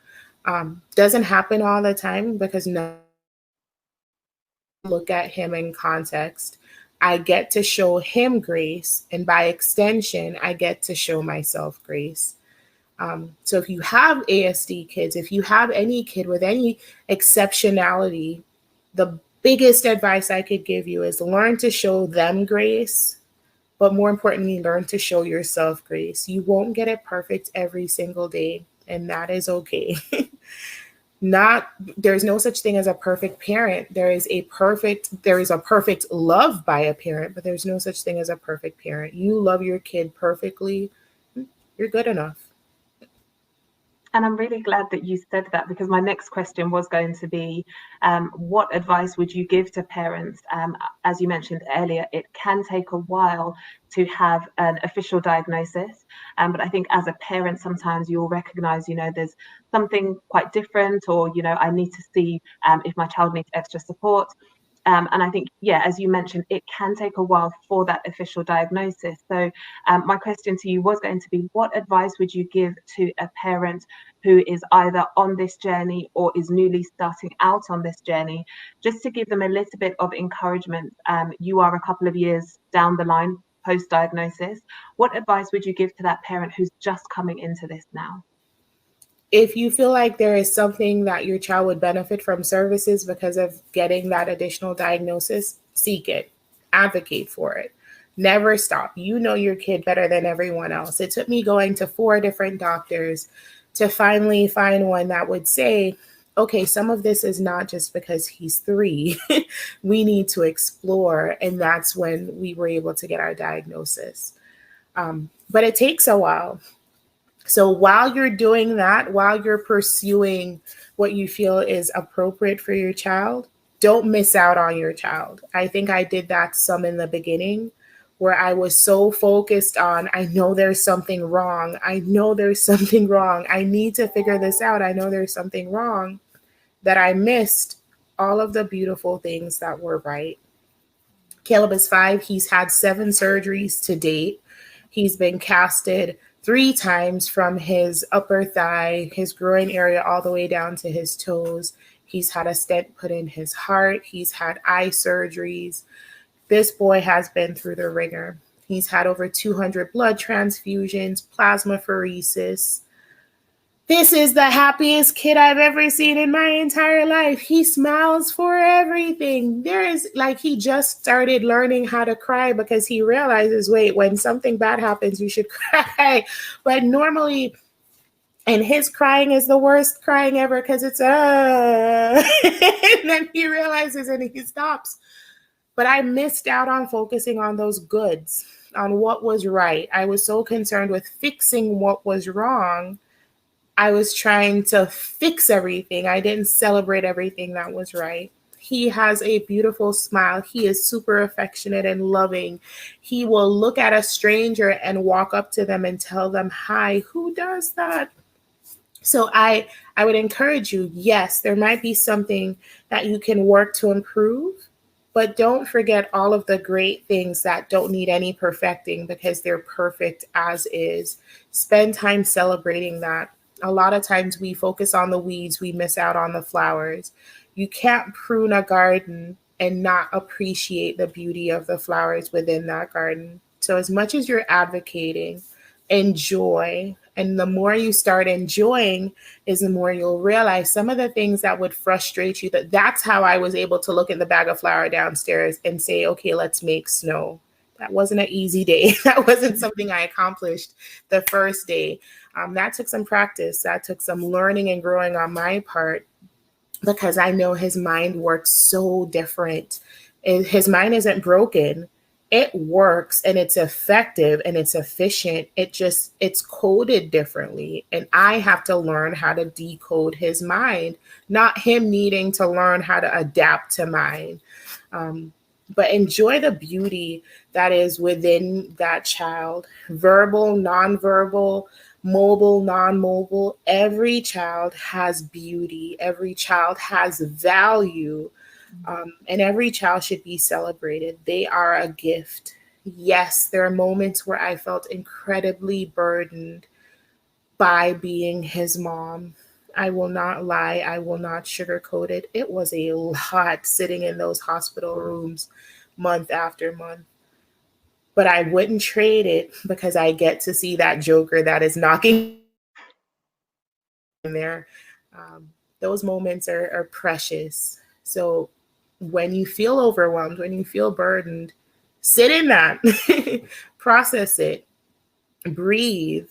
Doesn't happen all the time because no, look at him in context. I get to show him grace, and by extension, I get to show myself grace. So if you have ASD kids, if you have any kid with any exceptionality, the biggest advice I could give you is learn to show them grace, but more importantly, learn to show yourself grace. You won't get it perfect every single day, and that is okay. There's no such thing as a perfect parent. There is a perfect love by a parent, but there's no such thing as a perfect parent. You love your kid perfectly, you're good enough. And I'm really glad that you said that, because my next question was going to be, what advice would you give to parents? As you mentioned earlier, it can take a while to have an official diagnosis. But I think as a parent, sometimes you'll recognize, there's something quite different, or, I need to see if my child needs extra support. And I think, as you mentioned, it can take a while for that official diagnosis. So my question to you was going to be, what advice would you give to a parent who is either on this journey or is newly starting out on this journey, just to give them a little bit of encouragement? You are a couple of years down the line post-diagnosis. What advice would you give to that parent who's just coming into this now? If you feel like there is something that your child would benefit from services because of getting that additional diagnosis, seek it, advocate for it. Never stop. You know your kid better than everyone else. It took me going to 4 different doctors to finally find one that would say, okay, some of this is not just because he's 3. We need to explore. And that's when we were able to get our diagnosis. But it takes a while. So while you're doing that, while you're pursuing what you feel is appropriate for your child, don't miss out on your child. I think I did that some in the beginning, where I was so focused on, I know there's something wrong. I know there's something wrong. I need to figure this out. I know there's something wrong, that I missed all of the beautiful things that were right. Caleb is 5. He's had 7 surgeries to date. He's been casted 3 times from his upper thigh, his groin area, all the way down to his toes. He's had a stent put in his heart. He's had eye surgeries. This boy has been through the ringer. He's had over 200 blood transfusions, plasmapheresis. This is the happiest kid I've ever seen in my entire life. He smiles for everything. He just started learning how to cry because he realizes, wait, when something bad happens, you should cry. But normally, and his crying is the worst crying ever because it's, and then he realizes and he stops. But I missed out on focusing on those goods, on what was right. I was so concerned with fixing what was wrong. I was trying to fix everything. I didn't celebrate everything that was right. He has a beautiful smile. He is super affectionate and loving. He will look at a stranger and walk up to them and tell them, hi. Who does that? So I would encourage you, yes, there might be something that you can work to improve, but don't forget all of the great things that don't need any perfecting because they're perfect as is. Spend time celebrating that. A lot of times we focus on the weeds, we miss out on the flowers. You can't prune a garden and not appreciate the beauty of the flowers within that garden. So as much as you're advocating, enjoy. And the more you start enjoying is the more you'll realize some of the things that would frustrate you. That's how I was able to look at the bag of flour downstairs and say, okay, let's make snow. That wasn't an easy day. That wasn't something I accomplished the first day. That took some practice. That took some learning and growing on my part because I know his mind works so different. His mind isn't broken. It works and it's effective and it's efficient. It's coded differently. And I have to learn how to decode his mind, not him needing to learn how to adapt to mine. But enjoy the beauty that is within that child. Verbal, nonverbal, mobile, non-mobile. Every child has beauty. Every child has value. And every child should be celebrated. They are a gift. Yes, there are moments where I felt incredibly burdened by being his mom. I will not lie. I will not sugarcoat it. It was a lot sitting in those hospital rooms month after month. But I wouldn't trade it because I get to see that joker that is knocking in there. Um, those moments are precious. So when you feel overwhelmed, when you feel burdened, sit in that, process it, breathe,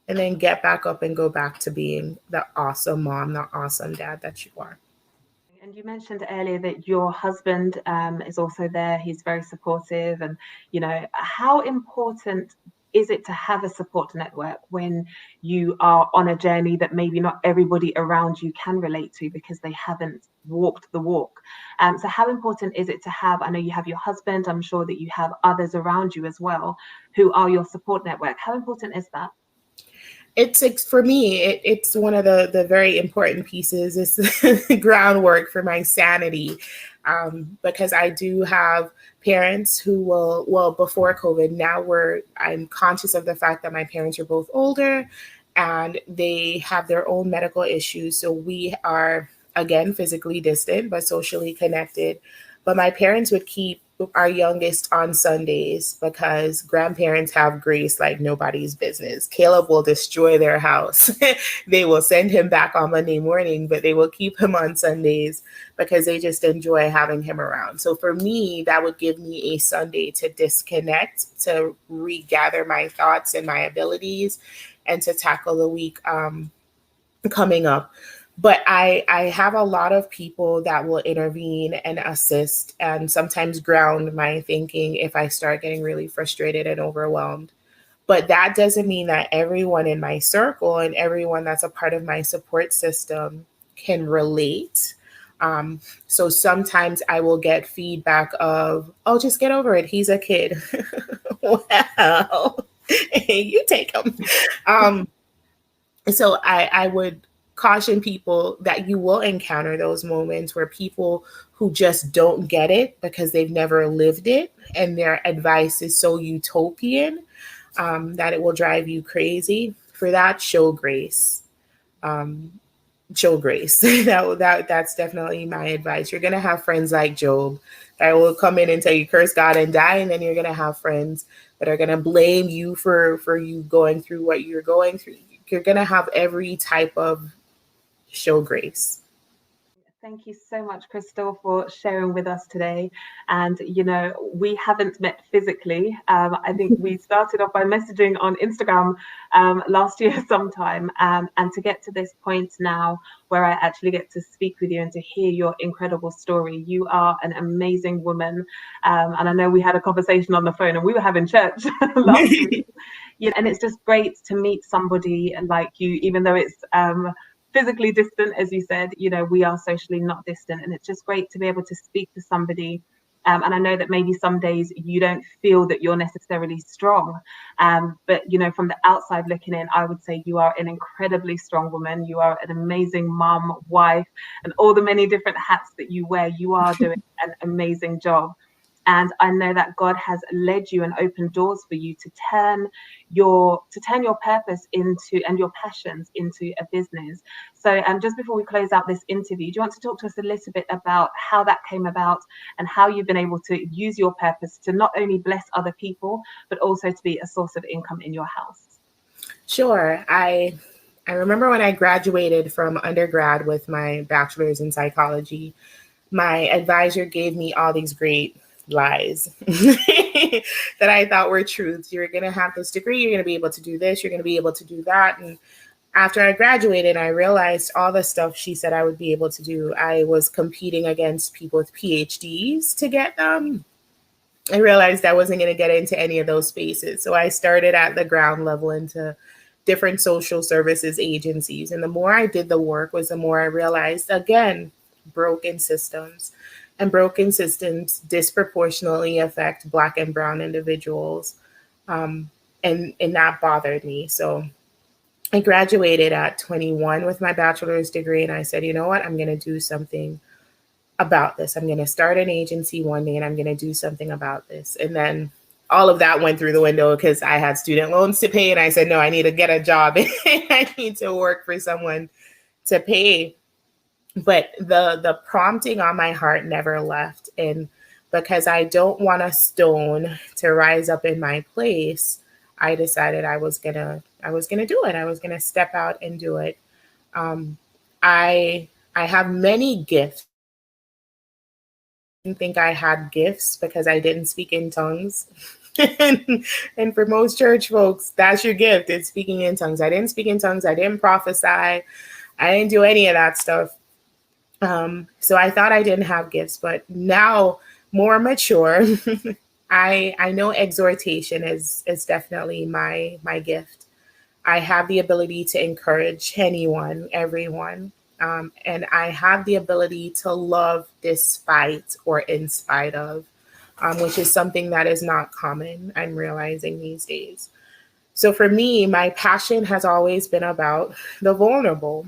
and then get back up and go back to being the awesome mom, the awesome dad that you are. And you mentioned earlier that your husband is also there. He's very supportive. And, how important is it to have a support network when you are on a journey that maybe not everybody around you can relate to because they haven't walked the walk? So how important is it to have, I know you have your husband, I'm sure that you have others around you as well who are your support network. How important is that? It's for me, it's one of the very important pieces. It's groundwork for my sanity, because I do have parents who will, well, before COVID, now I'm conscious of the fact that my parents are both older and they have their own medical issues. So we are, again, physically distant, but socially connected. But my parents would keep our youngest on Sundays because grandparents have grace like nobody's business. Caleb will destroy their house. They will send him back on Monday morning, but they will keep him on Sundays because they just enjoy having him around. So for me, that would give me a Sunday to disconnect, to regather my thoughts and my abilities, and to tackle the week coming up. But I have a lot of people that will intervene and assist and sometimes ground my thinking if I start getting really frustrated and overwhelmed. But that doesn't mean that everyone in my circle and everyone that's a part of my support system can relate. So sometimes I will get feedback of, oh, just get over it. He's a kid. Well, you take him. So I would caution people that you will encounter those moments where people who just don't get it because they've never lived it and their advice is so utopian, that it will drive you crazy. For that, show grace. Show grace. That's definitely my advice. You're gonna have friends like Job that will come in and tell you curse God and die, and then you're gonna have friends that are gonna blame you for you going through what you're going through. You're gonna have every type of show grace. Thank you so much, Crystal, for sharing with us today. And, we haven't met physically. I think we started off by messaging on Instagram last year sometime. And to get to this point now where I actually get to speak with you and to hear your incredible story, you are an amazing woman. And I know we had a conversation on the phone and we were having church last week. And it's just great to meet somebody like you, even though it's physically distant, as you said, we are socially not distant. And it's just great to be able to speak to somebody. And I know that maybe some days you don't feel that you're necessarily strong. But, from the outside looking in, I would say you are an incredibly strong woman. You are an amazing mom, wife, and all the many different hats that you wear. You are doing an amazing job. And I know that God has led you and opened doors for you to turn your purpose into and your passions into a business. So just before we close out this interview, do you want to talk to us a little bit about how that came about and how you've been able to use your purpose to not only bless other people, but also to be a source of income in your house? Sure. I remember when I graduated from undergrad with my bachelor's in psychology, my advisor gave me all these great lies that I thought were truths. You're going to have this degree, you're going to be able to do this, you're going to be able to do that. And after I graduated, I realized all the stuff she said I would be able to do. I was competing against people with PhDs to get them. I realized I wasn't going to get into any of those spaces. So I started at the ground level into different social services agencies. And the more I did the work was the more I realized, again, broken systems. And broken systems disproportionately affect Black and Brown individuals. And that bothered me. So I graduated at 21 with my bachelor's degree. And I said, you know what? I'm going to do something about this. I'm going to start an agency one day and I'm going to do something about this. And then all of that went through the window because I had student loans to pay. And I said, no, I need to get a job and I need to work for someone to pay. But the prompting on my heart never left. And because I don't want a stone to rise up in my place, I decided I was gonna do it. I was gonna step out and do it. I have many gifts. I didn't think I had gifts because I didn't speak in tongues. and for most church folks, that's your gift. It's speaking in tongues. I didn't speak in tongues. I didn't prophesy. I didn't do any of that stuff. So I thought I didn't have gifts, but now more mature, I know exhortation is definitely my gift. I have the ability to encourage anyone, everyone. And I have the ability to love despite or in spite of, which is something that is not common, I'm realizing these days. So for me, my passion has always been about the vulnerable.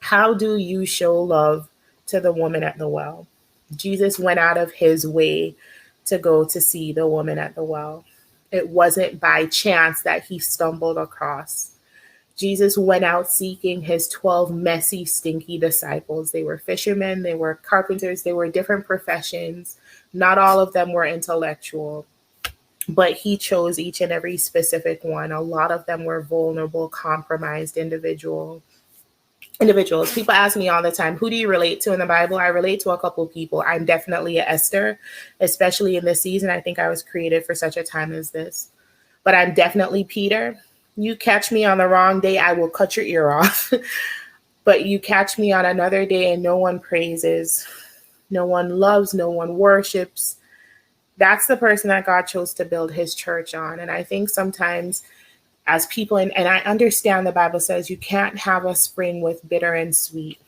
How do you show love to the woman at the well? Jesus went out of his way to go to see the woman at the well. It wasn't by chance that he stumbled across. Jesus went out seeking his 12 messy, stinky disciples. They were fishermen, they were carpenters, they were different professions. Not all of them were intellectual, but he chose each and every specific one. A lot of them were vulnerable, compromised individuals. People ask me all the time, who do you relate to in the Bible? I relate to a couple people. I'm definitely a Esther, especially in this season. I think I was created for such a time as this. But I'm definitely Peter. You catch me on the wrong day, I will cut your ear off. But you catch me on another day and no one praises, no one loves, no one worships. That's the person that God chose to build his church on. And I think sometimes as people, and I understand the Bible says you can't have a spring with bitter and sweet.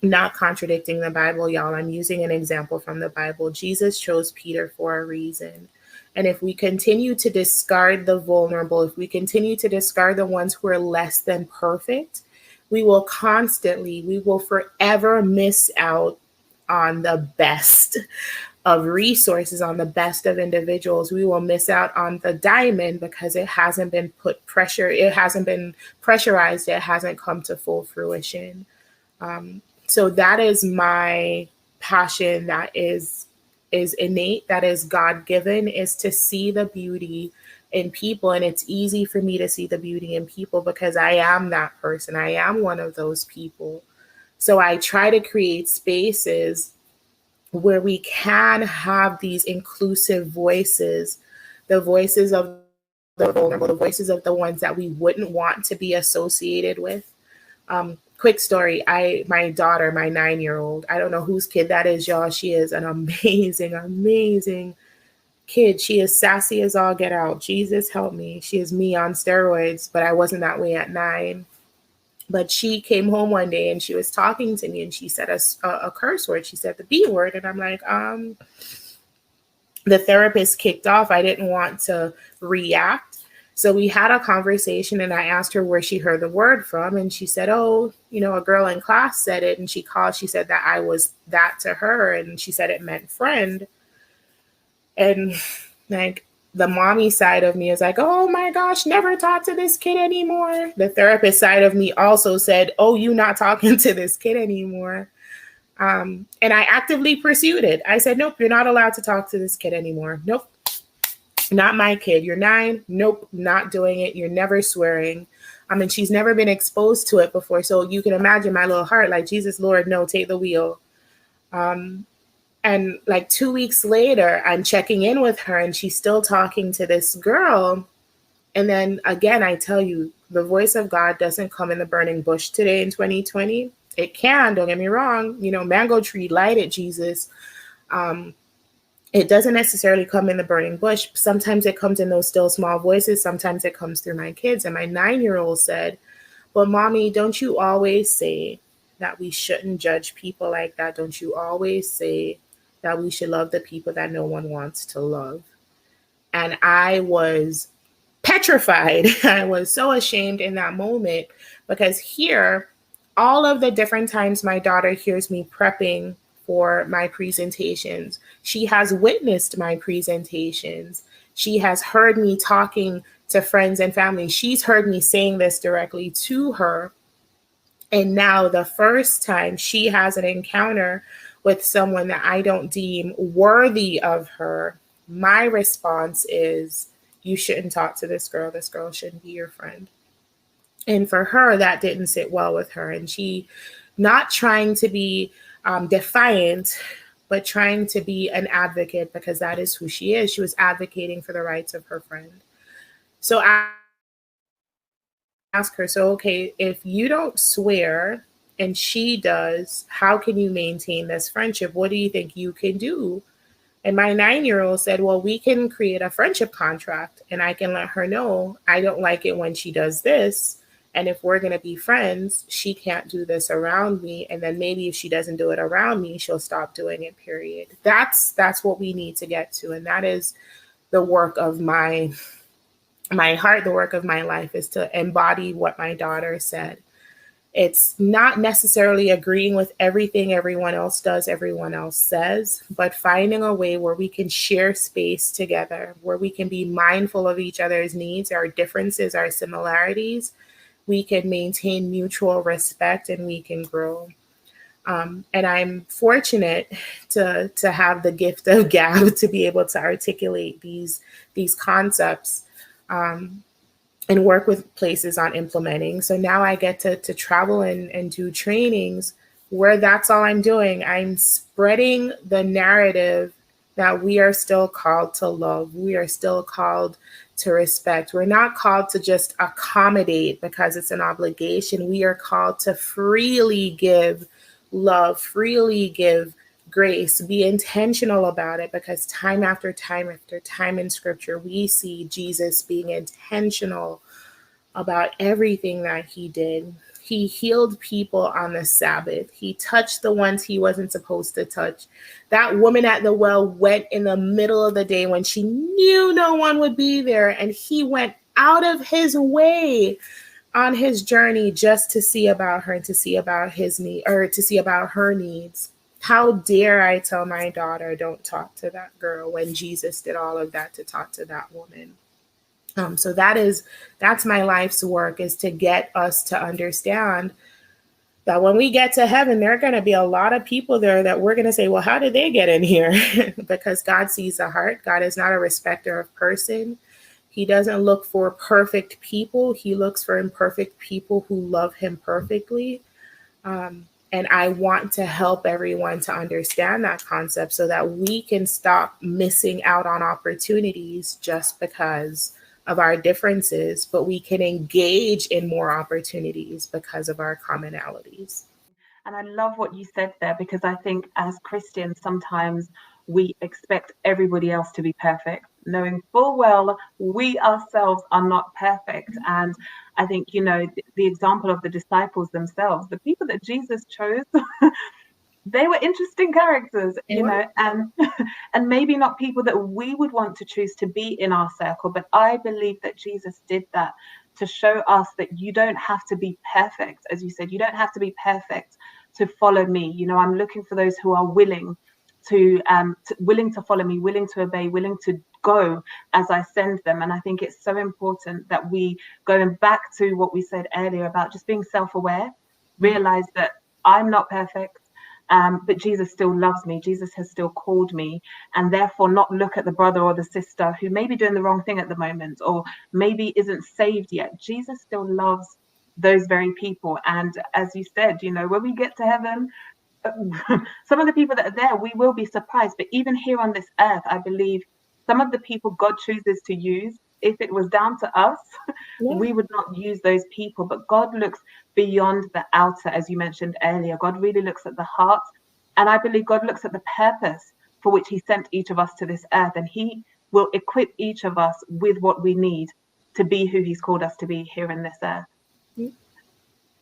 Not contradicting the Bible, y'all. I'm using an example from the Bible. Jesus chose Peter for a reason. And if we continue to discard the vulnerable, if we continue to discard the ones who are less than perfect, we will forever miss out on the best of resources, on the best of individuals. We will miss out on the diamond because it hasn't been it hasn't been pressurized, it hasn't come to full fruition. So that is my passion, that is innate, that is God-given, is to see the beauty in people. And it's easy for me to see the beauty in people because I am that person. I am one of those people. So I try to create spaces where we can have these inclusive voices, the voices of the vulnerable, the voices of the ones that we wouldn't want to be associated with. Quick story, my daughter, my 9-year-old, I don't know whose kid that is, y'all. She is an amazing, amazing kid. She is sassy as all get out. Jesus help me. She is me on steroids, but I wasn't that way at 9. But she came home one day and she was talking to me and she said a curse word. She said the B word. And I'm like, the therapist kicked off. I didn't want to react. So we had a conversation and I asked her where she heard the word from. And she said, oh, a girl in class said it. And she said that I was that to her. And she said it meant friend. And like, the mommy side of me is like, oh my gosh, never talk to this kid anymore. The therapist side of me also said, oh, you not talking to this kid anymore. And I actively pursued it. I said, nope, you're not allowed to talk to this kid anymore. Nope, not my kid. You're 9. Nope, not doing it. You're never swearing. She's never been exposed to it before. So you can imagine my little heart, like, Jesus, Lord, no, take the wheel. And like 2 weeks later, I'm checking in with her and she's still talking to this girl. And then again, I tell you, the voice of God doesn't come in the burning bush today in 2020. It can, don't get me wrong. Mango tree, light it, Jesus. It doesn't necessarily come in the burning bush. Sometimes it comes in those still small voices. Sometimes it comes through my kids. And my 9-year-old said, but mommy, don't you always say that we shouldn't judge people like that? Don't you always say that we should love the people that no one wants to love? And I was petrified. I was so ashamed in that moment because here, all of the different times my daughter hears me prepping for my presentations. She has witnessed my presentations. She has heard me talking to friends and family. She's heard me saying this directly to her. And now the first time she has an encounter with someone that I don't deem worthy of her, my response is, you shouldn't talk to this girl. This girl shouldn't be your friend. And for her, that didn't sit well with her. And she, not trying to be defiant, but trying to be an advocate, because that is who she is. She was advocating for the rights of her friend. So I ask her, so, okay, if you don't swear and she does, how can you maintain this friendship? What do you think you can do? And my 9-year-old said, well, we can create a friendship contract and I can let her know I don't like it when she does this. And if we're going to be friends, she can't do this around me. And then maybe if she doesn't do it around me, she'll stop doing it, period. That's what we need to get to. And that is the work of my heart, the work of my life, is to embody what my daughter said. It's not necessarily agreeing with everything everyone else does, everyone else says, but finding a way where we can share space together, where we can be mindful of each other's needs, our differences, our similarities. We can maintain mutual respect and we can grow. And I'm fortunate to have the gift of gab to be able to articulate these concepts and work with places on implementing. So now I get to travel and do trainings where that's all I'm doing. I'm spreading the narrative that we are still called to love. We are still called to respect. We're not called to just accommodate because it's an obligation. We are called to freely give love, freely give grace, be intentional about it, because time after time after time in scripture, we see Jesus being intentional about everything that he did. He healed people on the Sabbath. He touched the ones he wasn't supposed to touch. That woman at the well went in the middle of the day when she knew no one would be there, and he went out of his way on his journey just to see about her and to see about his need, or to see about her needs. How dare I tell my daughter, don't talk to that girl, when Jesus did all of that to talk to that woman? So that's my life's work, is to get us to understand that when we get to heaven, there are going to be a lot of people there that we're going to say, well, how did they get in here? Because God sees the heart. God is not a respecter of person. He doesn't look for perfect people. He looks for imperfect people who love him perfectly. And I want to help everyone to understand that concept so that we can stop missing out on opportunities just because of our differences, but we can engage in more opportunities because of our commonalities. And I love what you said there, because I think as Christians, sometimes we expect everybody else to be perfect, knowing full well we ourselves are not perfect. And I think, the example of the disciples themselves, the people that Jesus chose, they were interesting characters, and and maybe not people that we would want to choose to be in our circle. But I believe that Jesus did that to show us that you don't have to be perfect. As you said, you don't have to be perfect to follow me. I'm looking for those who are willing to follow me, willing to obey, willing to go as I send them. And I think it's so important that we, going back to what we said earlier about just being self-aware, realize that I'm not perfect. But Jesus still loves me. Jesus has still called me, and therefore not look at the brother or the sister who may be doing the wrong thing at the moment, or maybe isn't saved yet. Jesus still loves those very people. And as you said, when we get to heaven, some of the people that are there, we will be surprised. But even here on this earth, I believe some of the people God chooses to use, if it was down to us, we would not use those people. But God looks beyond the outer, as you mentioned earlier. God really looks at the heart. And I believe God looks at the purpose for which he sent each of us to this earth. And he will equip each of us with what we need to be who he's called us to be here in this earth.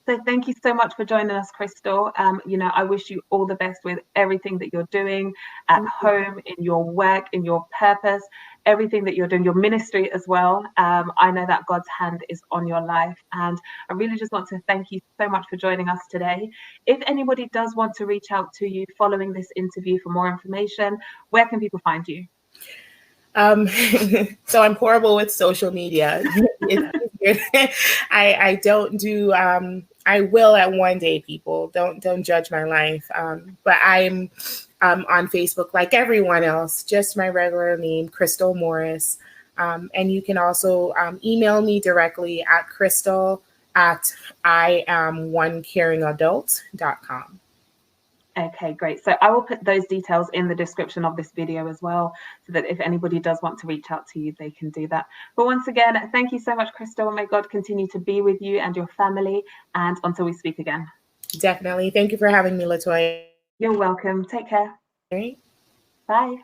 So thank you so much for joining us, Crystal. I wish you all the best with everything that you're doing at home, in your work, in your purpose, everything that you're doing, your ministry as well. I know that God's hand is on your life, and I really just want to thank you so much for joining us today. If anybody does want to reach out to you following this interview for more information, where can people find you? So I'm horrible with social media. I don't do, I will at one day, people. Don't judge my life. But I'm on Facebook like everyone else, just my regular name, Crystal Morris. And you can also email me directly at crystal@iamonecaringadult.com. Okay, great. So I will put those details in the description of this video as well, so that if anybody does want to reach out to you, they can do that. But once again, thank you so much, Crystal. May God continue to be with you and your family. And until we speak again. Definitely. Thank you for having me, LaToya. You're welcome. Take care. Right. Bye.